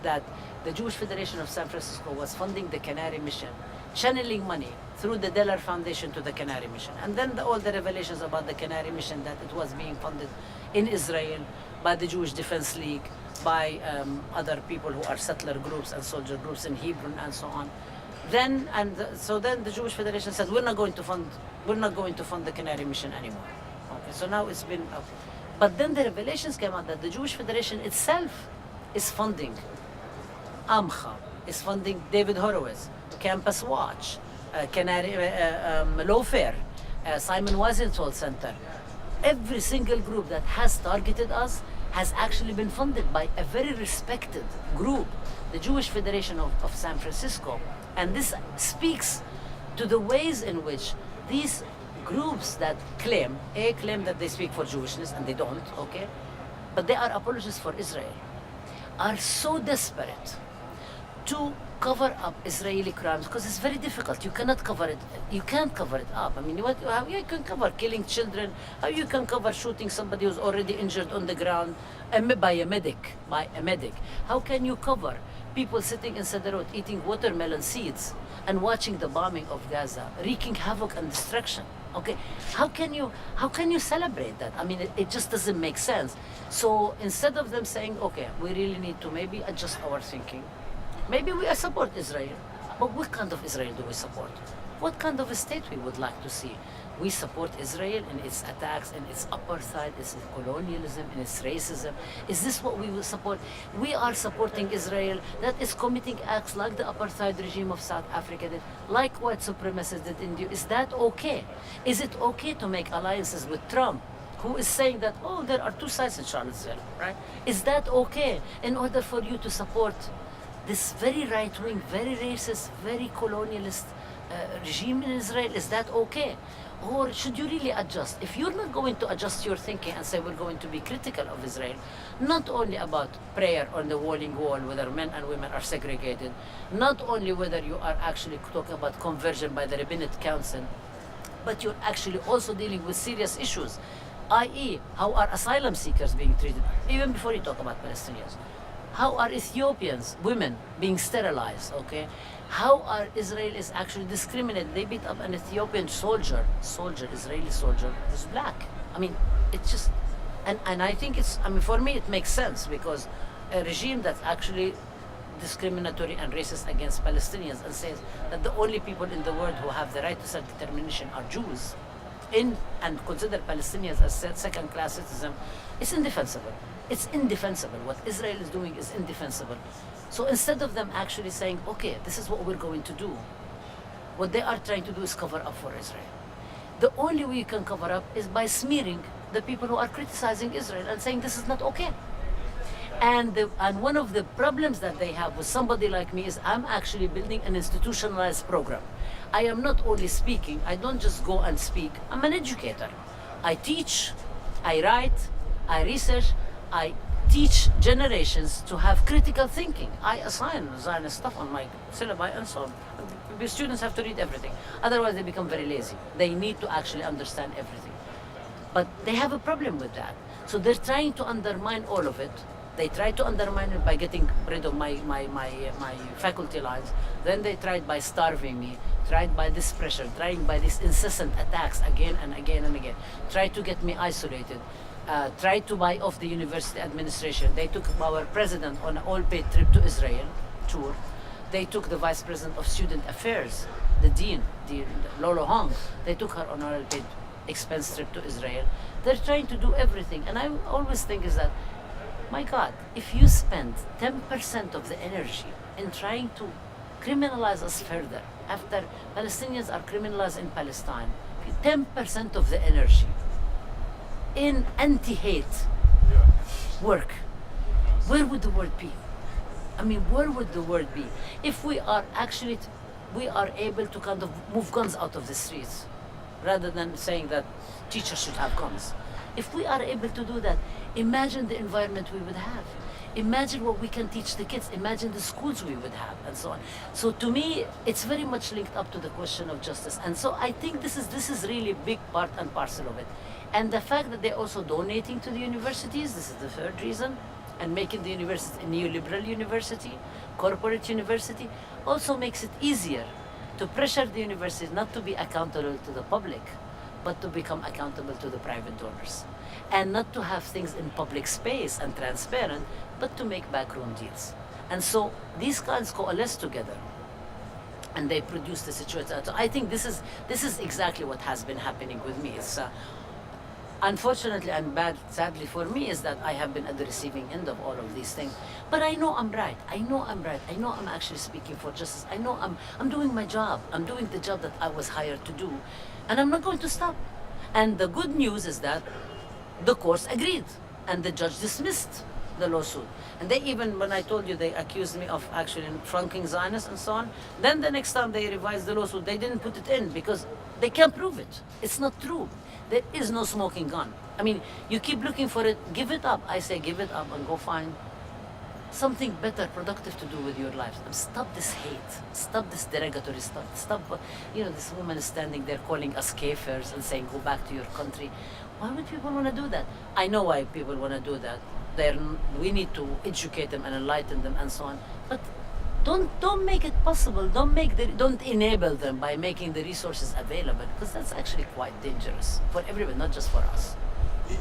that the Jewish Federation of San Francisco was funding the Canary Mission, channeling money through the Deller Foundation to the Canary Mission. And then all the revelations about the Canary Mission, that it was being funded in Israel by the Jewish Defense League, by other people who are settler groups and soldier groups in Hebron and so on. So then the Jewish Federation said, we're not going to fund the Canary Mission anymore. Okay, so now it's been up. But then the revelations came out that the Jewish Federation itself is funding Amcha, is funding David Horowitz, Campus Watch, Lawfare, Simon Wiesenthal Center. Every single group that has targeted us has actually been funded by a very respected group, the Jewish Federation of San Francisco. And this speaks to the ways in which these groups that claim that they speak for Jewishness, and they don't, okay, but they are apologists for Israel, are so desperate to cover up Israeli crimes, because it's very difficult. You cannot cover it. You can't cover it up. I mean, how you can cover killing children? How you can cover shooting somebody who's already injured on the ground by a medic? How can you cover people sitting in Sderot eating watermelon seeds and watching the bombing of Gaza, wreaking havoc and destruction? Okay, how can you celebrate that? I mean, it just doesn't make sense. So instead of them saying, okay, we really need to maybe adjust our thinking. Maybe we support Israel, but what kind of Israel do we support? What kind of a state we would like to see? We support Israel in its attacks, in its apartheid, its colonialism, in its racism. Is this what we will support? We are supporting Israel that is committing acts like the apartheid regime of South Africa did, like white supremacists did in India. Is that okay? Is it okay to make alliances with Trump, who is saying that, oh, there are two sides in Charlottesville, right? Is that okay in order for you to support this very right-wing, very racist, very colonialist regime in Israel? Is that okay? Or should you really adjust? If you're not going to adjust your thinking and say we're going to be critical of Israel, not only about prayer on the Wailing Wall, whether men and women are segregated, not only whether you are actually talking about conversion by the Rabbinic Council, but you're actually also dealing with serious issues, i.e., how are asylum seekers being treated, even before you talk about Palestinians? How are Ethiopians, women, being sterilized, okay? How are Israelis actually discriminated? They beat up an Ethiopian soldier, Israeli soldier, who's black. I mean, it's just, and I think for me it makes sense, because a regime that's actually discriminatory and racist against Palestinians and says that the only people in the world who have the right to self-determination are Jews, and consider Palestinians as second-class citizens, it's indefensible. It's indefensible. What Israel is doing is indefensible. So instead of them actually saying, okay, this is what we're going to do, what they are trying to do is cover up for Israel. The only way you can cover up is by smearing the people who are criticizing Israel and saying this is not okay. And one of the problems that they have with somebody like me is I'm actually building an institutionalized program. I am not only speaking, I don't just go and speak, I'm an educator. I teach, I write, I research, I teach generations to have critical thinking. I assign Zionist stuff on my syllabi and so on. The students have to read everything. Otherwise they become very lazy. They need to actually understand everything. But they have a problem with that. So they're trying to undermine all of it. They tried to undermine it by getting rid of my faculty lines. Then they tried by starving me, tried by this pressure, trying by these incessant attacks again and again and again, tried to get me isolated, tried to buy off the university administration. They took our president on an all-paid trip to Israel, tour. They took the vice president of student affairs, the dean, Lolo Hong. They took her on an all-paid expense trip to Israel. They're trying to do everything. And I always think is that, my God, if you spend 10% of the energy in trying to criminalize us further, after Palestinians are criminalized in Palestine, 10% of the energy in anti-hate work, where would the word be? I mean, where would the word be? If we are actually, we are able to kind of move guns out of the streets, rather than saying that teachers should have guns. If we are able to do that, imagine the environment we would have. Imagine what we can teach the kids. Imagine the schools we would have, and so on. So to me, it's very much linked up to the question of justice. And so I think this is really a big part and parcel of it. And the fact that they're also donating to the universities, this is the third reason, and making the university a neoliberal university, corporate university, also makes it easier to pressure the universities not to be accountable to the public, but to become accountable to the private donors. And not to have things in public space and transparent, but to make backroom deals. And so these kinds coalesce together and they produce the situation. So I think this is exactly what has been happening with me. It's unfortunately and sadly for me is that I have been at the receiving end of all of these things. But I know I'm right. I know I'm right. I know I'm actually speaking for justice. I know I'm doing my job. I'm doing the job that I was hired to do. And I'm not going to stop. And the good news is that the courts agreed and the judge dismissed the lawsuit. And they even, when I told you, they accused me of actually flunking Zionists and so on, then the next time they revised the lawsuit, they didn't put it in because they can't prove it. It's not true. There is no smoking gun. I mean, you keep looking for it, give it up. I say give it up and go find something better, productive to do with your lives. Stop this hate. Stop this derogatory stuff. Stop, this woman is standing there calling us kafirs and saying, go back to your country. Why would people want to do that? I know why people want to do that. We need to educate them and enlighten them and so on. But don't make it possible. Don't enable them by making the resources available, because that's actually quite dangerous for everyone, not just for us. I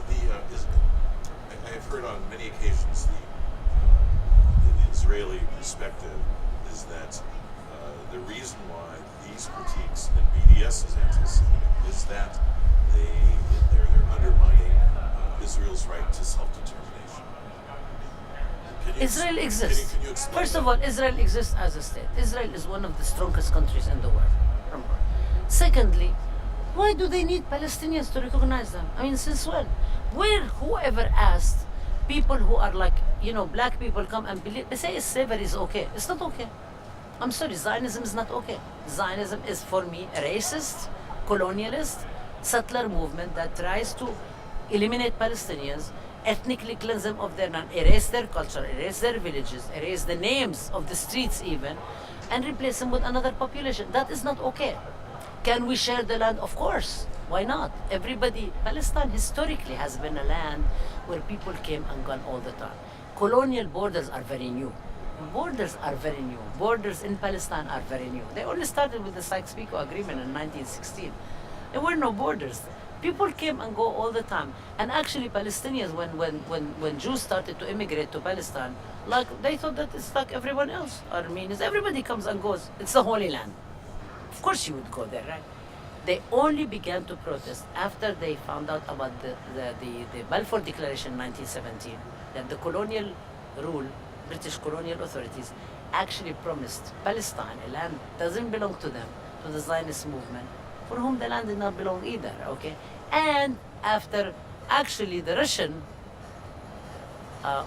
have heard on many occasions the Israeli perspective is that the reason why these critiques and BDS is anti-Semitic is that they're undermining Israel's right to self-determination. Israel exists. Can you explain First of that? all, Israel exists as a state. Israel is one of the strongest countries in the world. Secondly, why do they need Palestinians to recognize them? I mean, since when? Whoever asked people who are like, black people come and believe, they say slavery is okay. It's not okay. I'm sorry, Zionism is not okay. Zionism is, for me, a racist, colonialist, settler movement that tries to eliminate Palestinians, ethnically cleanse them of their land, erase their culture, erase their villages, erase the names of the streets even, and replace them with another population. That is not okay. Can we share the land? Of course. Why not? Palestine historically has been a land where people came and gone all the time. Colonial borders are very new. Borders are very new. Borders in Palestine are very new. They only started with the Sykes-Picot Agreement in 1916. There were no borders. People came and go all the time. And actually Palestinians, when Jews started to immigrate to Palestine, they thought that it's like everyone else. Armenians, everybody comes and goes. It's the Holy Land. Of course you would go there, right? They only began to protest after they found out about the Balfour Declaration in 1917, that the colonial rule, British colonial authorities, actually promised Palestine, a land doesn't belong to them, to the Zionist movement, for whom the land did not belong either, okay? And after actually the Russian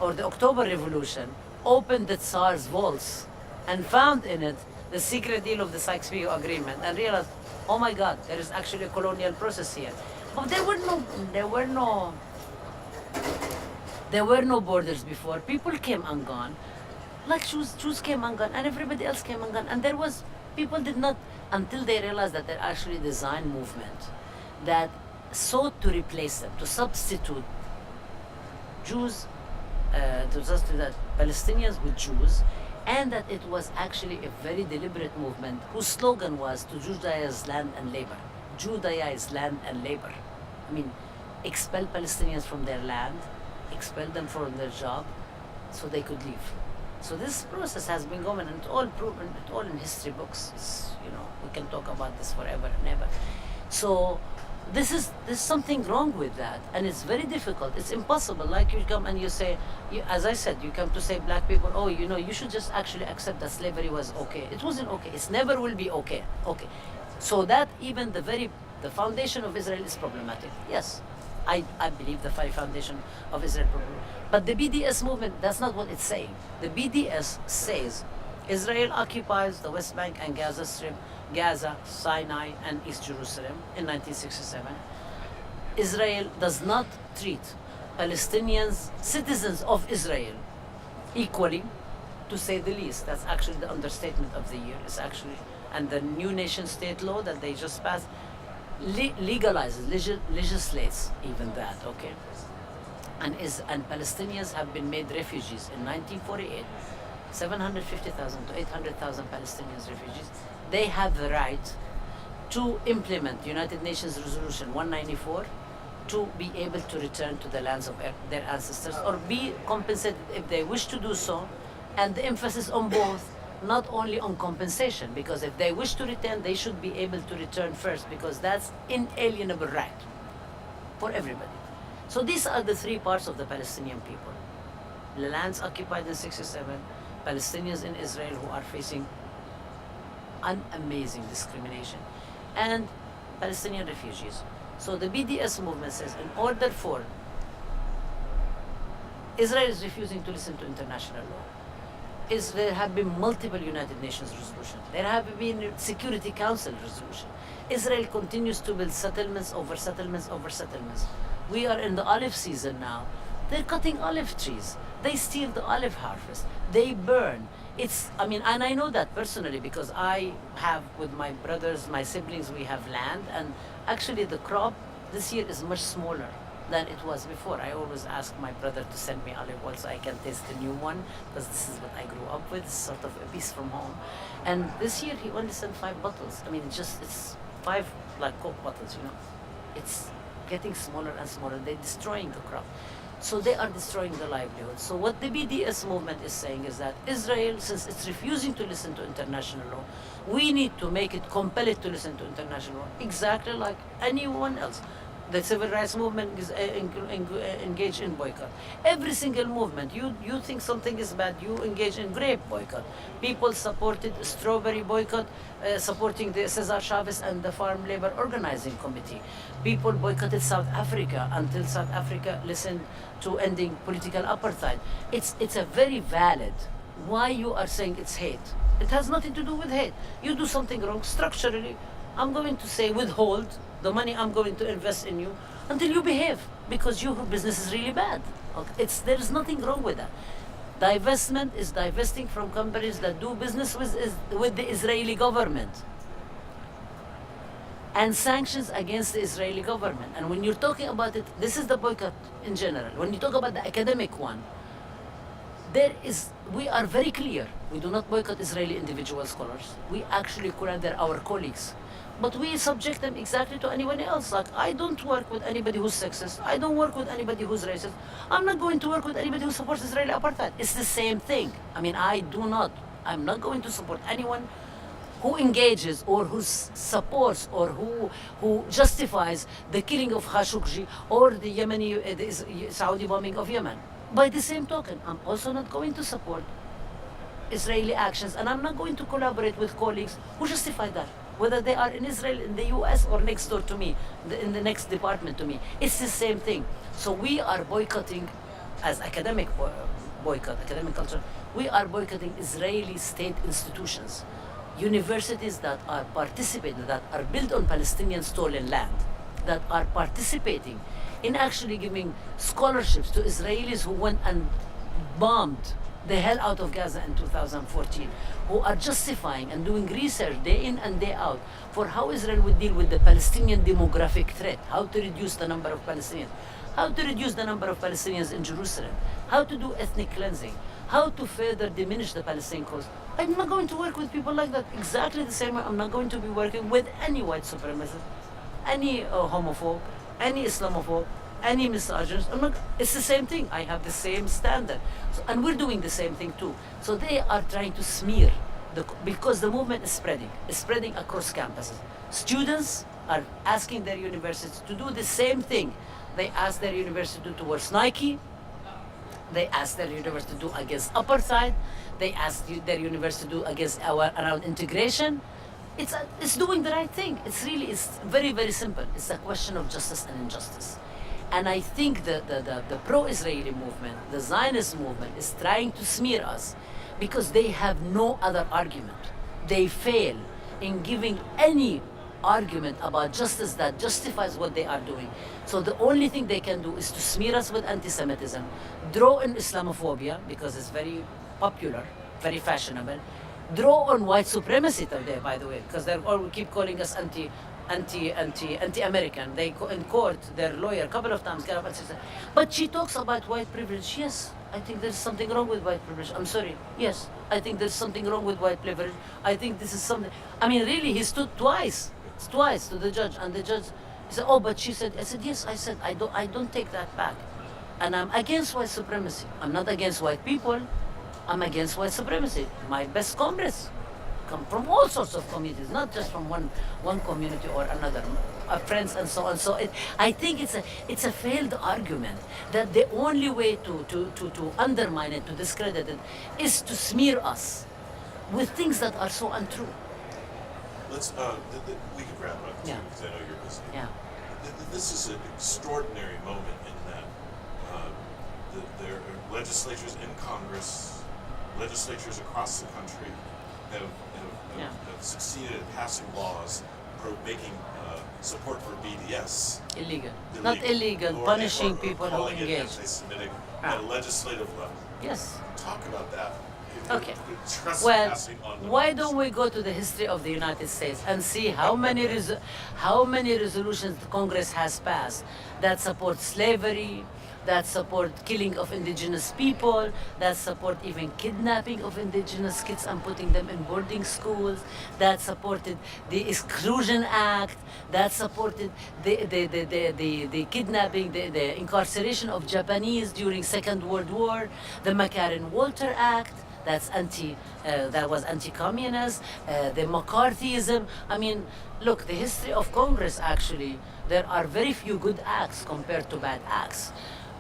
or the October Revolution opened the Tsar's vaults and found in it the secret deal of the Sykes-Picot Agreement and realized, oh my God, there is actually a colonial process here. But there were no borders before. People came and gone, like Jews came and gone, and everybody else came and gone. And people did not, until they realized that there actually design movement that sought to replace them, to substitute Jews, to substitute Palestinians with Jews, and that it was actually a very deliberate movement whose slogan was to Judaize land and labor. Judaize land and labor. I mean, expel Palestinians from their land, expel them from their job, so they could leave. So this process has been going, and it's all proven, it's all in history books. We can talk about this forever and ever. So there's something wrong with that, and it's very difficult. It's impossible. Like you come and you say, as I said, you come to say black people, oh, you should just actually accept that slavery was okay. It wasn't okay. It never will be okay. Okay. So that even the foundation of Israel is problematic. Yes, I believe the foundation of Israel is problematic. But the BDS movement, that's not what it's saying. The BDS says Israel occupies the West Bank and Gaza Strip, Gaza, Sinai, and East Jerusalem in 1967. Israel does not treat Palestinians, citizens of Israel, equally, to say the least. That's actually the understatement of the year. It's actually, and the new nation state law that they just passed legalizes, legislates even that, okay? And Palestinians have been made refugees in 1948. 750,000 to 800,000 Palestinians refugees. They have the right to implement United Nations Resolution 194 to be able to return to the lands of their ancestors or be compensated if they wish to do so. And the emphasis on both, not only on compensation, because if they wish to return, they should be able to return first, because that's inalienable right for everybody. So these are the three parts of the Palestinian people. The lands occupied in 67, Palestinians in Israel who are facing an amazing discrimination, and Palestinian refugees. So the BDS movement says in order for Israel is refusing to listen to international law. There have been multiple United Nations resolutions. There have been Security Council resolutions. Israel continues to build settlements over settlements over settlements. We are in the olive season now. They're cutting olive trees. They steal the olive harvest. They burn. And I know that personally because I have, with my brothers, my siblings, we have land, and actually the crop this year is much smaller than it was before. I always ask my brother to send me olive oil so I can taste the new one, because this is what I grew up with, sort of a piece from home. And this year he only sent 5 bottles. It's 5 like Coke bottles, It's getting smaller and smaller. They're destroying the crop. So they are destroying the livelihood. So what the BDS movement is saying is that Israel, since it's refusing to listen to international law, we need to make it, compel it to listen to international law, exactly like anyone else. The civil rights movement is engaged in boycott. Every single movement, you think something is bad, you engage in grape boycott. People supported strawberry boycott, supporting the Cesar Chavez and the Farm Labor Organizing Committee. People boycotted South Africa until South Africa listened to ending political apartheid. It's a very valid. Why you are saying it's hate? It has nothing to do with hate. You do something wrong structurally, I'm going to say withhold the money I'm going to invest in you until you behave, because your business is really bad. Okay? There is nothing wrong with that. Divestment is divesting from companies that do business with the Israeli government, and sanctions against the Israeli government. And when you're talking about it, this is the boycott in general. When you talk about the academic one, we are very clear. We do not boycott Israeli individual scholars. We actually they're our colleagues. But we subject them exactly to anyone else. Like, I don't work with anybody who's sexist. I don't work with anybody who's racist. I'm not going to work with anybody who supports Israeli apartheid. It's the same thing. I'm not going to support anyone who engages or who supports or who justifies the killing of Khashoggi or the Saudi bombing of Yemen. By the same token, I'm also not going to support Israeli actions, and I'm not going to collaborate with colleagues who justify that, whether they are in Israel, in the US, or next door to me, in the next department to me. It's the same thing. So we are boycotting, as academic boycott, academic culture, we are boycotting Israeli state institutions, universities that are participating, that are built on Palestinian stolen land, that are participating in actually giving scholarships to Israelis who went and bombed the hell out of Gaza in 2014, who are justifying and doing research day in and day out for how Israel would deal with the Palestinian demographic threat, how to reduce the number of Palestinians, how to reduce the number of Palestinians in Jerusalem, how to do ethnic cleansing, how to further diminish the Palestinian cause. I'm not going to work with people like that. Exactly the same way I'm not going to be working with any white supremacist, any homophobe, any Islamophobe, any misogynist. It's the same thing. I have the same standard. So, and we're doing the same thing too. So they are trying to smear, because the movement is spreading across campuses. Students are asking their universities to do the same thing. They ask their university to do towards Nike. They ask their university to do against apartheid. They ask their university to do against around integration. It's doing the right thing. It's very, very simple. It's a question of justice and injustice. And I think the pro-Israeli movement, the Zionist movement, is trying to smear us because they have no other argument. They fail in giving any argument about justice that justifies what they are doing. So the only thing they can do is to smear us with anti-Semitism, draw in Islamophobia, because it's very popular, very fashionable, draw on white supremacy today, by the way, because they all keep calling us anti-American. They in court, their lawyer, a couple of times got up and said, but she talks about white privilege. Yes, I think there's something wrong with white privilege. I'm sorry. Yes, I think there's something wrong with white privilege. I think this is something. I mean, really, he stood twice to the judge, and the judge said, oh, but she said, I said, yes, I said, I don't take that back. And I'm against white supremacy. I'm not against white people. I'm against white supremacy. My best comrades come from all sorts of communities, not just from one community or another, friends and so on. So I think it's a failed argument that the only way to undermine it, to discredit it, is to smear us with things that are so untrue. Let's we can wrap up too, Yeah. because I know you're busy. Yeah. This is an extraordinary moment in that there are legislatures in Congress, legislatures across the country have succeeded in passing laws making support for BDS Illegal. Not illegal, or punishing people who calling it engage. anti-Semitic at a legislative level. Yes. Talk about that. Okay. Well, Trespassing on the why laws. don't we go to the history of the United States and see how many resolutions the Congress has passed that support slavery, that support killing of indigenous people, that support even kidnapping of indigenous kids and putting them in boarding schools, that supported the Exclusion Act, that supported the kidnapping, the incarceration of Japanese during Second World War, the McCarran-Walter Act, that was anti-communist, the McCarthyism. I mean, look, the history of Congress, actually, there are very few good acts compared to bad acts.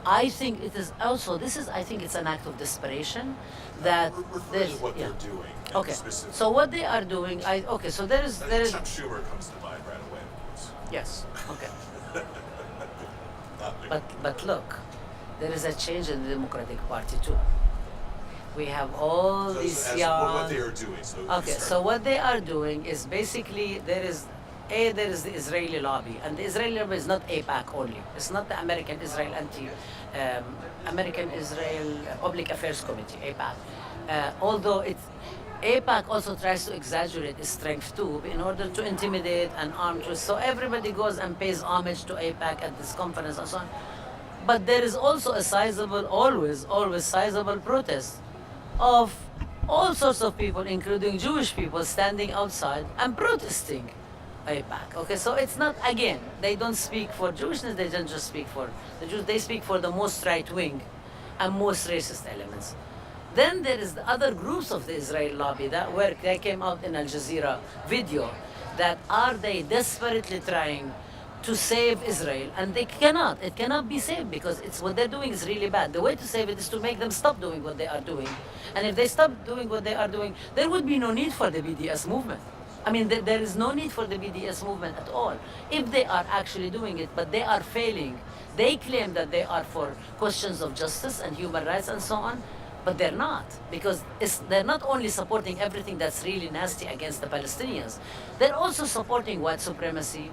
I think it is also, I think it's an act of desperation that Refer to what they're doing. and Okay, specifically. so what they are doing, so there is, Chuck Schumer comes to mind right away, of course. yes, okay. Not Mick. But look, there is a change in the Democratic Party too. We have all So these as young... what they are doing. So Okay, so what they are doing is basically there is the Israeli lobby, and the Israeli lobby is not AIPAC only. It's not the American Israel American Israel Public Affairs Committee, AIPAC. Although AIPAC also tries to exaggerate its strength too, in order to intimidate and arm twist. So everybody goes and pays homage to AIPAC at this conference and so on. But there is also a sizable, always sizable protest of all sorts of people, including Jewish people, standing outside and protesting AIPAC. Okay, so it's not, again, they don't speak for Jewishness, they don't just speak for the Jews, they speak for the most right-wing and most racist elements. Then there is the other groups of the Israeli lobby where they came out in Al Jazeera video, that are they desperately trying to save Israel, and they cannot. It cannot be saved because it's what they're doing is really bad. The way to save it is to make them stop doing what they are doing. And if they stop doing what they are doing, there would be no need for the BDS movement. I mean, there is no need for the BDS movement at all. If they are actually doing it, but they are failing, they claim that they are for questions of justice and human rights and so on, but they're not, because they're not only supporting everything that's really nasty against the Palestinians, they're also supporting white supremacy.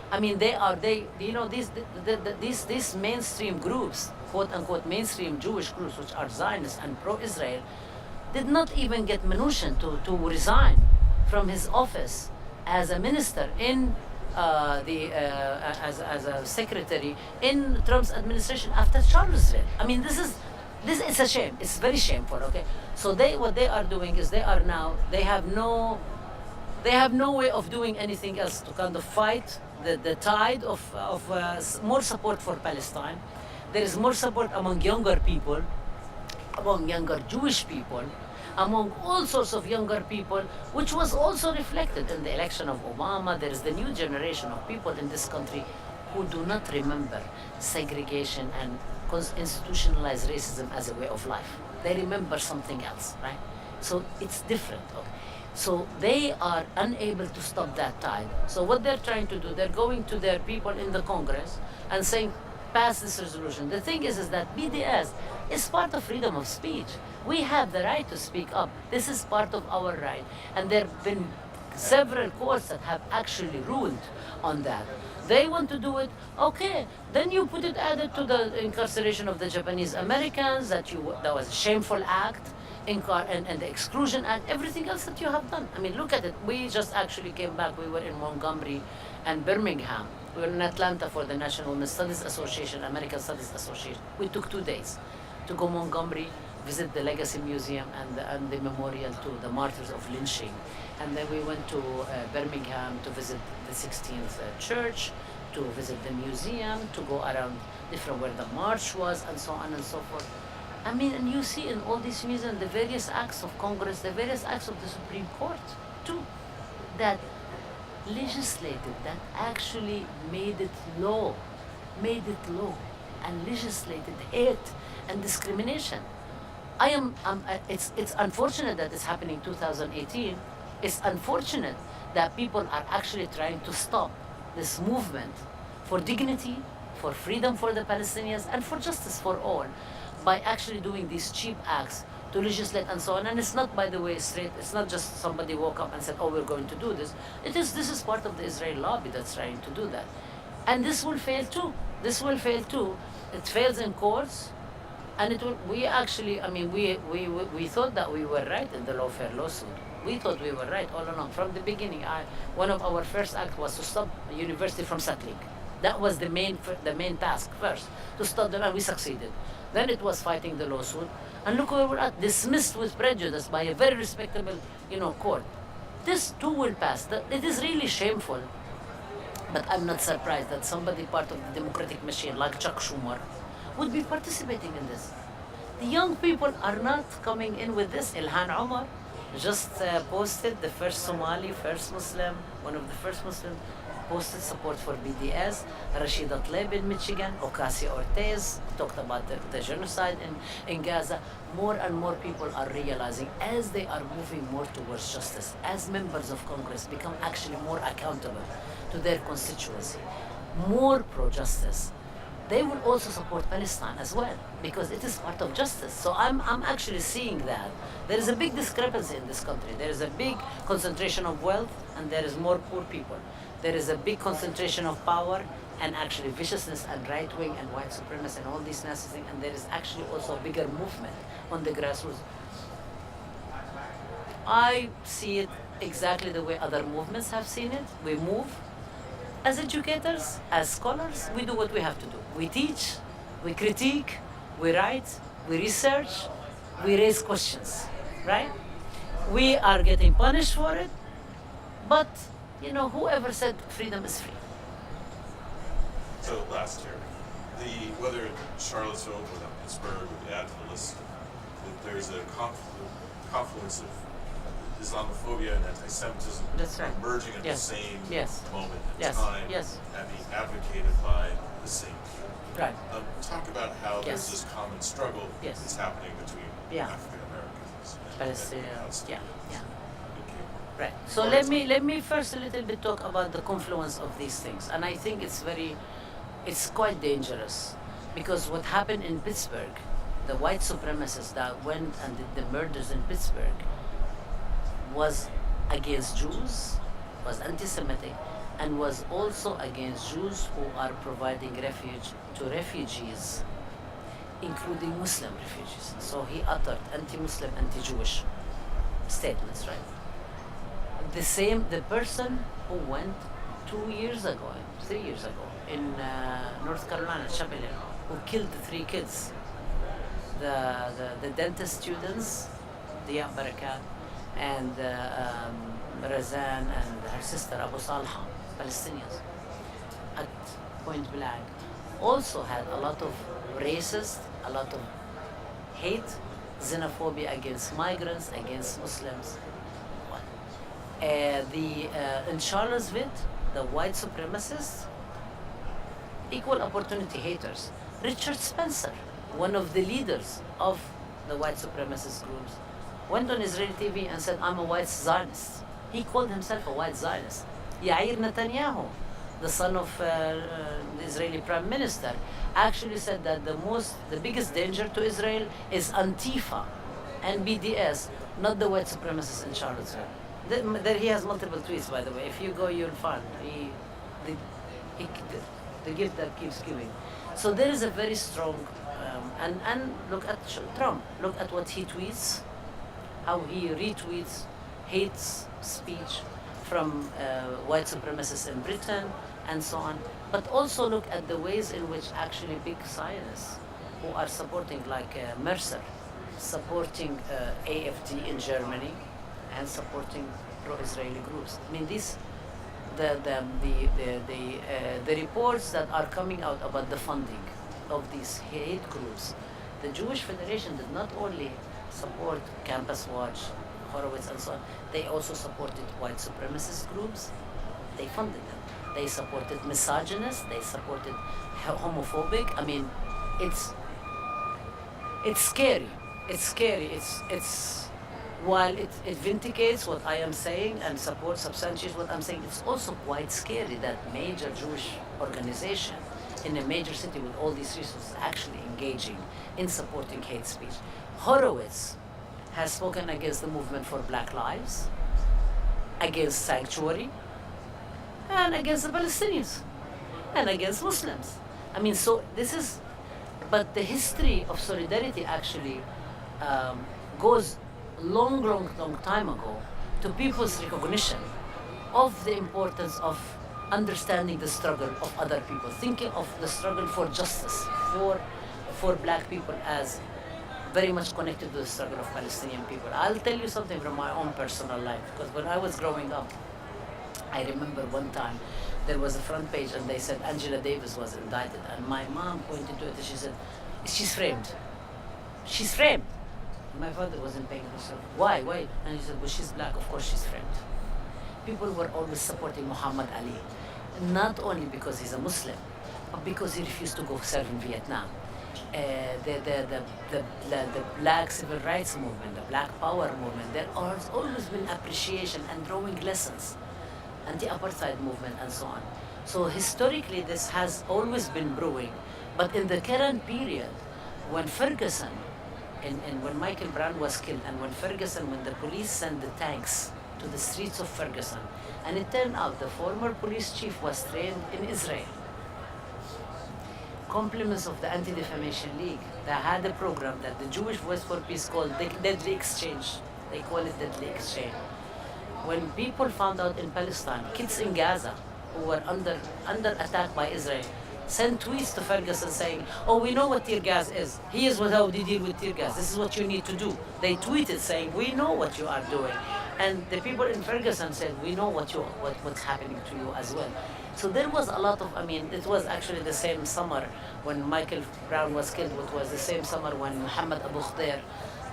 I mean, these mainstream groups, quote unquote mainstream Jewish groups, which are Zionist and pro-Israel, did not even get Mnuchin to resign from his office as a minister in as a secretary in Trump's administration after Charlottesville. I mean, this is a shame. It's very shameful. Okay, so what they are doing is they have no way of doing anything else to kind of fight the tide of more support for Palestine. There is more support among younger people, among younger Jewish people, among all sorts of younger people, which was also reflected in the election of Obama. There is the new generation of people in this country who do not remember segregation and institutionalized racism as a way of life. They remember something else, right? So it's different. Okay? So they are unable to stop that tide. So what they're trying to do, they're going to their people in the Congress and saying, pass this resolution. The thing is that BDS is part of freedom of speech. We have the right to speak up. This is part of our right. And there have been several courts that have actually ruled on that. They want to do it, okay, then you put it added to the incarceration of the Japanese Americans, that was a shameful act, and the Exclusion Act, everything else that you have done. I mean, look at it. We just actually came back. We were in Montgomery and Birmingham. We were in Atlanta for the National Women's Studies Association, American Studies Association. We took 2 days to go Montgomery, visit the Legacy Museum and the memorial to the martyrs of lynching. And then we went to Birmingham to visit the 16th Church, to visit the museum, to go around different where the march was, and so on and so forth. I mean, and you see in all these museums the various acts of Congress, the various acts of the Supreme Court, too, that legislated, that actually made it law, and legislated hate and discrimination. It's unfortunate that it's happening in 2018. It's unfortunate that people are actually trying to stop this movement for dignity, for freedom for the Palestinians, and for justice for all, by actually doing these cheap acts to legislate and so on. And it's not, by the way, straight. It's not just somebody woke up and said, oh, we're going to do this. This is part of the Israeli lobby that's trying to do that. And this will fail too. It fails in courts. And it will, we actually, I mean, we thought that we were right in the lawfare lawsuit. We thought we were right all along. From the beginning, one of our first acts was to stop the university from settling. That was the main task first, to stop them, and we succeeded. Then it was fighting the lawsuit. And look where we're at, dismissed with prejudice by a very respectable, court. This too will pass. It is really shameful. But I'm not surprised that somebody part of the democratic machine, like Chuck Schumer, would be participating in this. The young people are not coming in with this. Ilhan Omar just posted, the first Somali, first Muslim, one of the first Muslims, posted support for BDS. Rashida Tlaib in Michigan, Ocasio-Cortez talked about the genocide in Gaza. More and more people are realizing, as they are moving more towards justice, as members of Congress become actually more accountable to their constituency, more pro-justice, they will also support Palestine as well, because it is part of justice. So I'm actually seeing that. There is a big discrepancy in this country. There is a big concentration of wealth, and there is more poor people. There is a big concentration of power, and actually viciousness and right-wing and white supremacy and all these nasty things, and there is actually also a bigger movement on the grassroots. I see it exactly the way other movements have seen it. We move. As educators, as scholars, we do what we have to do. We teach, we critique, we write, we research, we raise questions, right? We are getting punished for it, but, whoever said freedom is free? So last year, whether Charlottesville or Pittsburgh would add to the list, there's a confluence of Islamophobia and anti-Semitism That's right. emerging at the Yes. same Yes. moment in Yes. time Yes. and being advocated by the same people. Right. Talk about how there's Yes. this common struggle Yes. that's happening between Yeah. African Americans and Palestinians. Yeah. Palestinians. Yeah. Okay. Right. So let me first a little bit talk about the confluence of these things, and I think it's quite dangerous, because what happened in Pittsburgh, the white supremacists that went and did the murders in Pittsburgh, was against Jews, was anti-Semitic, and was also against Jews who are providing refuge to refugees, including Muslim refugees. So he uttered anti-Muslim, anti-Jewish statements, right? The person who went 2 years ago, 3 years ago, in North Carolina, Chapel Hill, who killed the 3 kids, the dentist students, Diya Barakat, and Razan and her sister Abu Salha, Palestinians, at point blank, also had a lot of racist, a lot of hate, xenophobia against migrants, against Muslims. In Charlottesville, the white supremacists, equal opportunity haters. Richard Spencer, one of the leaders of the white supremacist groups, went on Israeli TV and said, "I'm a white Zionist." He called himself a white Zionist. Yair Netanyahu, the son of the Israeli Prime Minister, actually said that the biggest danger to Israel is Antifa and BDS, not the white supremacists in Charlottesville. There he has multiple tweets, by the way. If you go, you'll find the gift that keeps giving. So there is a very strong, and look at Trump. Look at what he tweets, how he retweets hate speech from white supremacists in Britain, and so on. But also look at the ways in which actually big Zionists who are supporting, like Mercer, supporting AFD in Germany, and supporting pro-Israeli groups. I mean, the reports that are coming out about the funding of these hate groups, the Jewish Federation did not only support Campus Watch, Horowitz, and so on, they also supported white supremacist groups. They funded them. They supported misogynists. They supported homophobic. I mean, it's scary. It's scary. It's while it vindicates what I am saying and substantiates what I'm saying, it's also quite scary that major Jewish organization in a major city with all these resources actually engaging in supporting hate speech. Horowitz has spoken against the movement for Black Lives, against sanctuary, and against the Palestinians, and against Muslims. I mean, so this is, but the history of solidarity actually goes long time ago to people's recognition of the importance of understanding the struggle of other people, thinking of the struggle for justice for black people as very much connected to the struggle of Palestinian people. I'll tell you something from my own personal life, because when I was growing up, I remember one time there was a front page and they said Angela Davis was indicted, and my mom pointed to it and she said, "She's framed. She's framed." My father wasn't paying attention. Why? And he said, "Well, she's black, of course she's framed." People were always supporting Muhammad Ali, not only because he's a Muslim, but because he refused to go serve in Vietnam. The black civil rights movement, the black power movement, there has always been appreciation and drawing lessons, anti-apartheid movement and so on. So historically this has always been brewing, but in the current period, when Ferguson, and when Michael Brown was killed, and when the police sent the tanks to the streets of Ferguson, and it turned out the former police chief was trained in Israel. Compliments of the Anti-Defamation League, they had a program that the Jewish Voice for Peace called the Deadly Exchange. They call it Deadly Exchange. When people found out in Palestine, kids in Gaza who were under attack by Israel, sent tweets to Ferguson saying, "Oh, we know what tear gas is. Here's how they deal with tear gas. This is what you need to do." They tweeted saying, "We know what you are doing." And the people in Ferguson said, "We know what's happening to you as well." So there was a lot of, it was actually the same summer when Michael Brown was killed, which was the same summer when Muhammad Abu Khdair,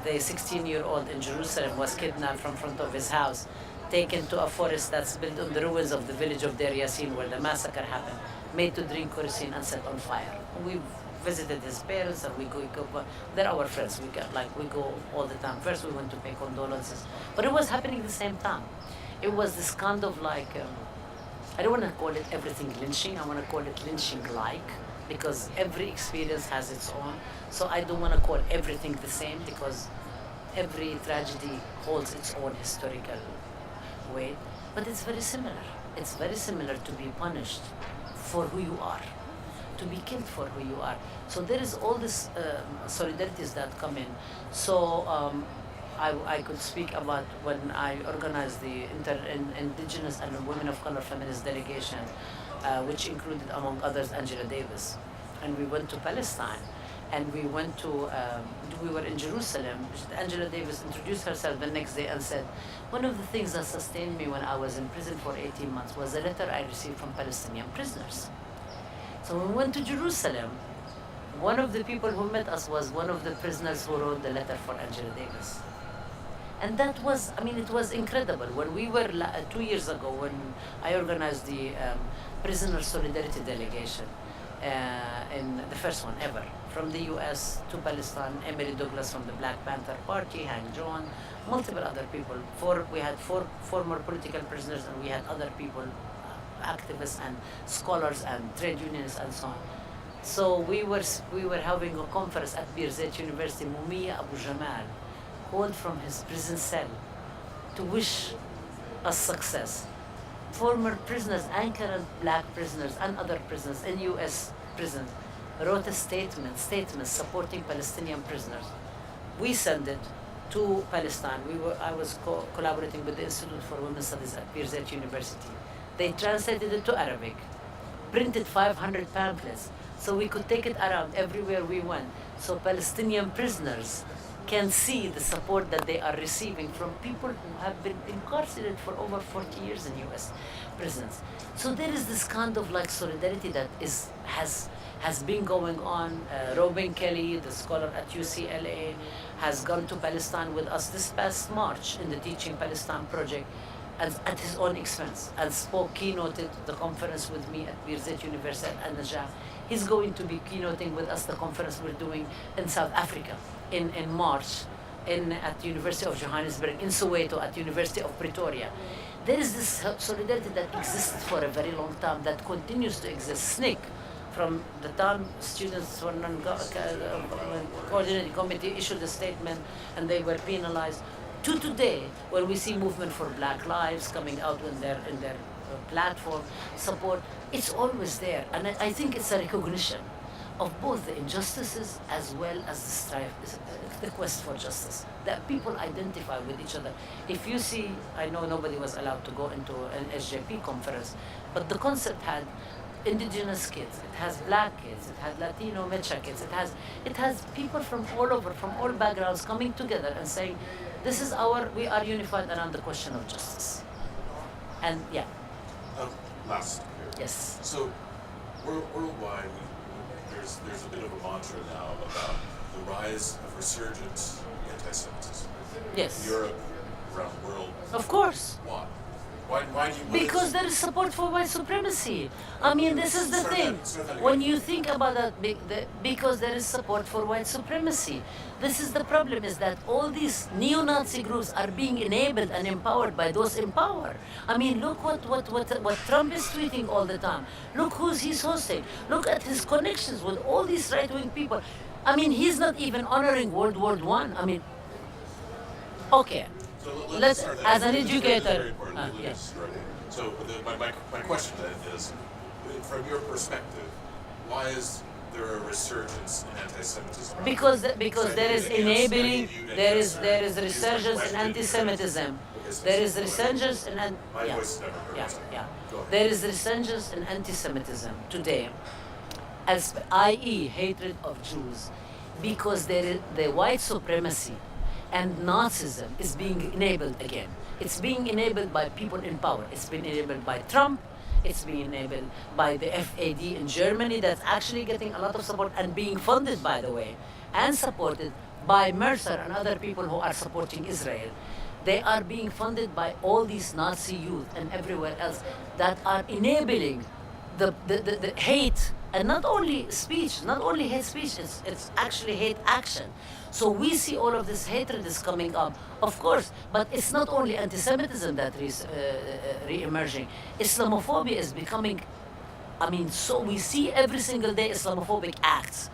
the 16-year-old in Jerusalem was kidnapped from front of his house, taken to a forest that's built on the ruins of the village of Deir Yassin where the massacre happened, made to drink kerosene and set on fire. We visited his parents and we go, they're our friends. We go all the time. First we went to pay condolences, but it was happening at the same time. It was this kind of like, I don't want to call it everything lynching, I want to call it lynching-like, because every experience has its own. So I don't want to call everything the same, because every tragedy holds its own historical weight. But it's very similar. It's very similar to be punished for who you are, to be killed for who you are. So there is all this solidarities that come in. So I could speak about when I organized the Indigenous and Women of Color Feminist Delegation, which included, among others, Angela Davis. And we went to Palestine, and we were in Jerusalem. Angela Davis introduced herself the next day and said, one of the things that sustained me when I was in prison for 18 months was a letter I received from Palestinian prisoners. So when we went to Jerusalem, one of the people who met us was one of the prisoners who wrote the letter for Angela Davis. And that was, it was incredible. When we were, 2 years ago, when I organized the Prisoner Solidarity Delegation, in the first one ever, from the US to Palestine, Emily Douglas from the Black Panther Party, Hank John, multiple other people. We had four former political prisoners, and we had other people, activists and scholars and trade unionists and so on. So we were having a conference at Birzeit University. Mumia Abu Jamal called from his prison cell to wish us success. Former prisoners and current black prisoners and other prisoners in US prison wrote a statement supporting Palestinian prisoners. We sent it to Palestine. I was collaborating with the Institute for Women's Studies at Birzeit University. They translated it to Arabic, printed 500 pamphlets, so we could take it around everywhere we went, so Palestinian prisoners can see the support that they are receiving from people who have been incarcerated for over 40 years in US prisons. So there is this kind of like solidarity that has been going on. Robin Kelly, the scholar at UCLA, has gone to Palestine with us this past March in the Teaching Palestine project, at his own expense, and keynoted the conference with me at Birzeit University at Al-Najaf. He's going to be keynoting with us the conference we're doing in South Africa in March at the University of Johannesburg, in Soweto, at the University of Pretoria. There is this solidarity that existed for a very long time, that continues to exist. SNCC, from the time students were coordinating committee issued a statement and they were penalized, to today, when we see movement for Black Lives coming out in their platform support, it's always there. And I think it's a recognition of both the injustices as well as the strife, the quest for justice, that people identify with each other. If you see, I know nobody was allowed to go into an SJP conference, but the concept had indigenous kids, it has black kids, it had Latino Mecha kids, it has people from all over, from all backgrounds coming together and saying, we are unified around the question of justice. And yeah. Last here. Yes. So worldwide, there's a bit of a mantra now about the rise of resurgent anti-Semitism. Yes. In Europe, around the world. Of course. Why? Why do you? Because there is support for white supremacy. This is the thing. When you think about that, because there is support for white supremacy. This is the problem, is that all these neo-Nazi groups are being enabled and empowered by those in power. Look what Trump is tweeting all the time. Look he's hosting. Look at his connections with all these right-wing people. He's not even honoring World War I. Okay. So let's as an Very educator. important. Yes. So my question then is, from your perspective, why is there a resurgence in anti-Semitism? Because there is enabling, there is resurgence in anti-Semitism. There is resurgence in There is resurgence in anti-Semitism today, i.e. hatred of Jews, because the white supremacy and Nazism is being enabled again. It's being enabled by people in power. It's been enabled by Trump. It's being enabled by the FAD in Germany, that's actually getting a lot of support and being funded, by the way, and supported by Mercer and other people who are supporting Israel. They are being funded by all these Nazi youth and everywhere else that are enabling the hate, and not only speech, not only hate speech, it's actually hate action. So we see all of this hatred is coming up, of course, but it's not only anti-Semitism that is re-emerging. Islamophobia is becoming, I mean, so we see every single day Islamophobic acts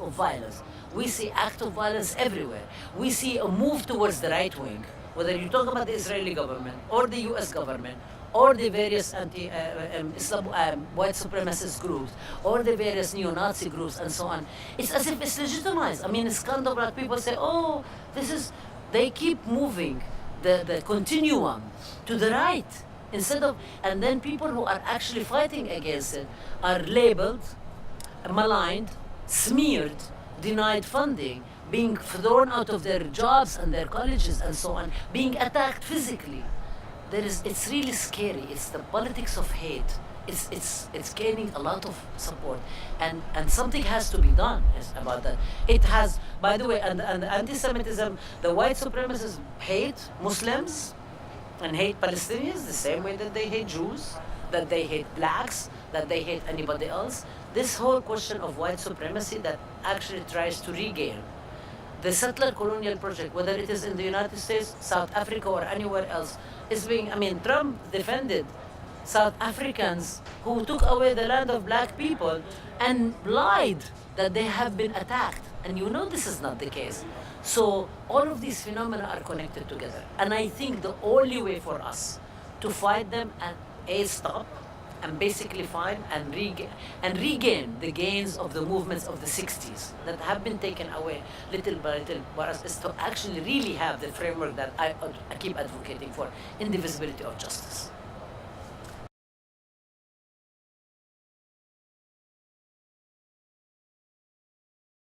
of violence. We see acts of violence everywhere. We see a move towards the right wing, whether you talk about the Israeli government or the US government or the various Islam, white supremacist groups or the various neo-Nazi groups and so on. It's as if it's legitimized. I mean, it's kind of like people say, oh, this is, they keep moving the continuum to the right instead of, and then people who are actually fighting against it are labeled, maligned, smeared, denied funding, being thrown out of their jobs and their colleges and so on, being attacked physically. It's really scary. It's the politics of hate. It's gaining a lot of support, and something has to be done about that. It has, by the way, and anti-Semitism, the white supremacists hate Muslims and hate Palestinians the same way that they hate Jews, that they hate blacks, that they hate anybody else. This whole question of white supremacy that actually tries to regain the settler colonial project, whether it is in the United States, South Africa, or anywhere else, is being, I mean, Trump defended South Africans who took away the land of black people and lied that they have been attacked. And you know this is not the case. So all of these phenomena are connected together. And I think the only way for us to fight them and stop and basically find and regain the gains of the movements of the 60s that have been taken away little by little by us is to actually really have the framework that I keep advocating for, indivisibility of justice.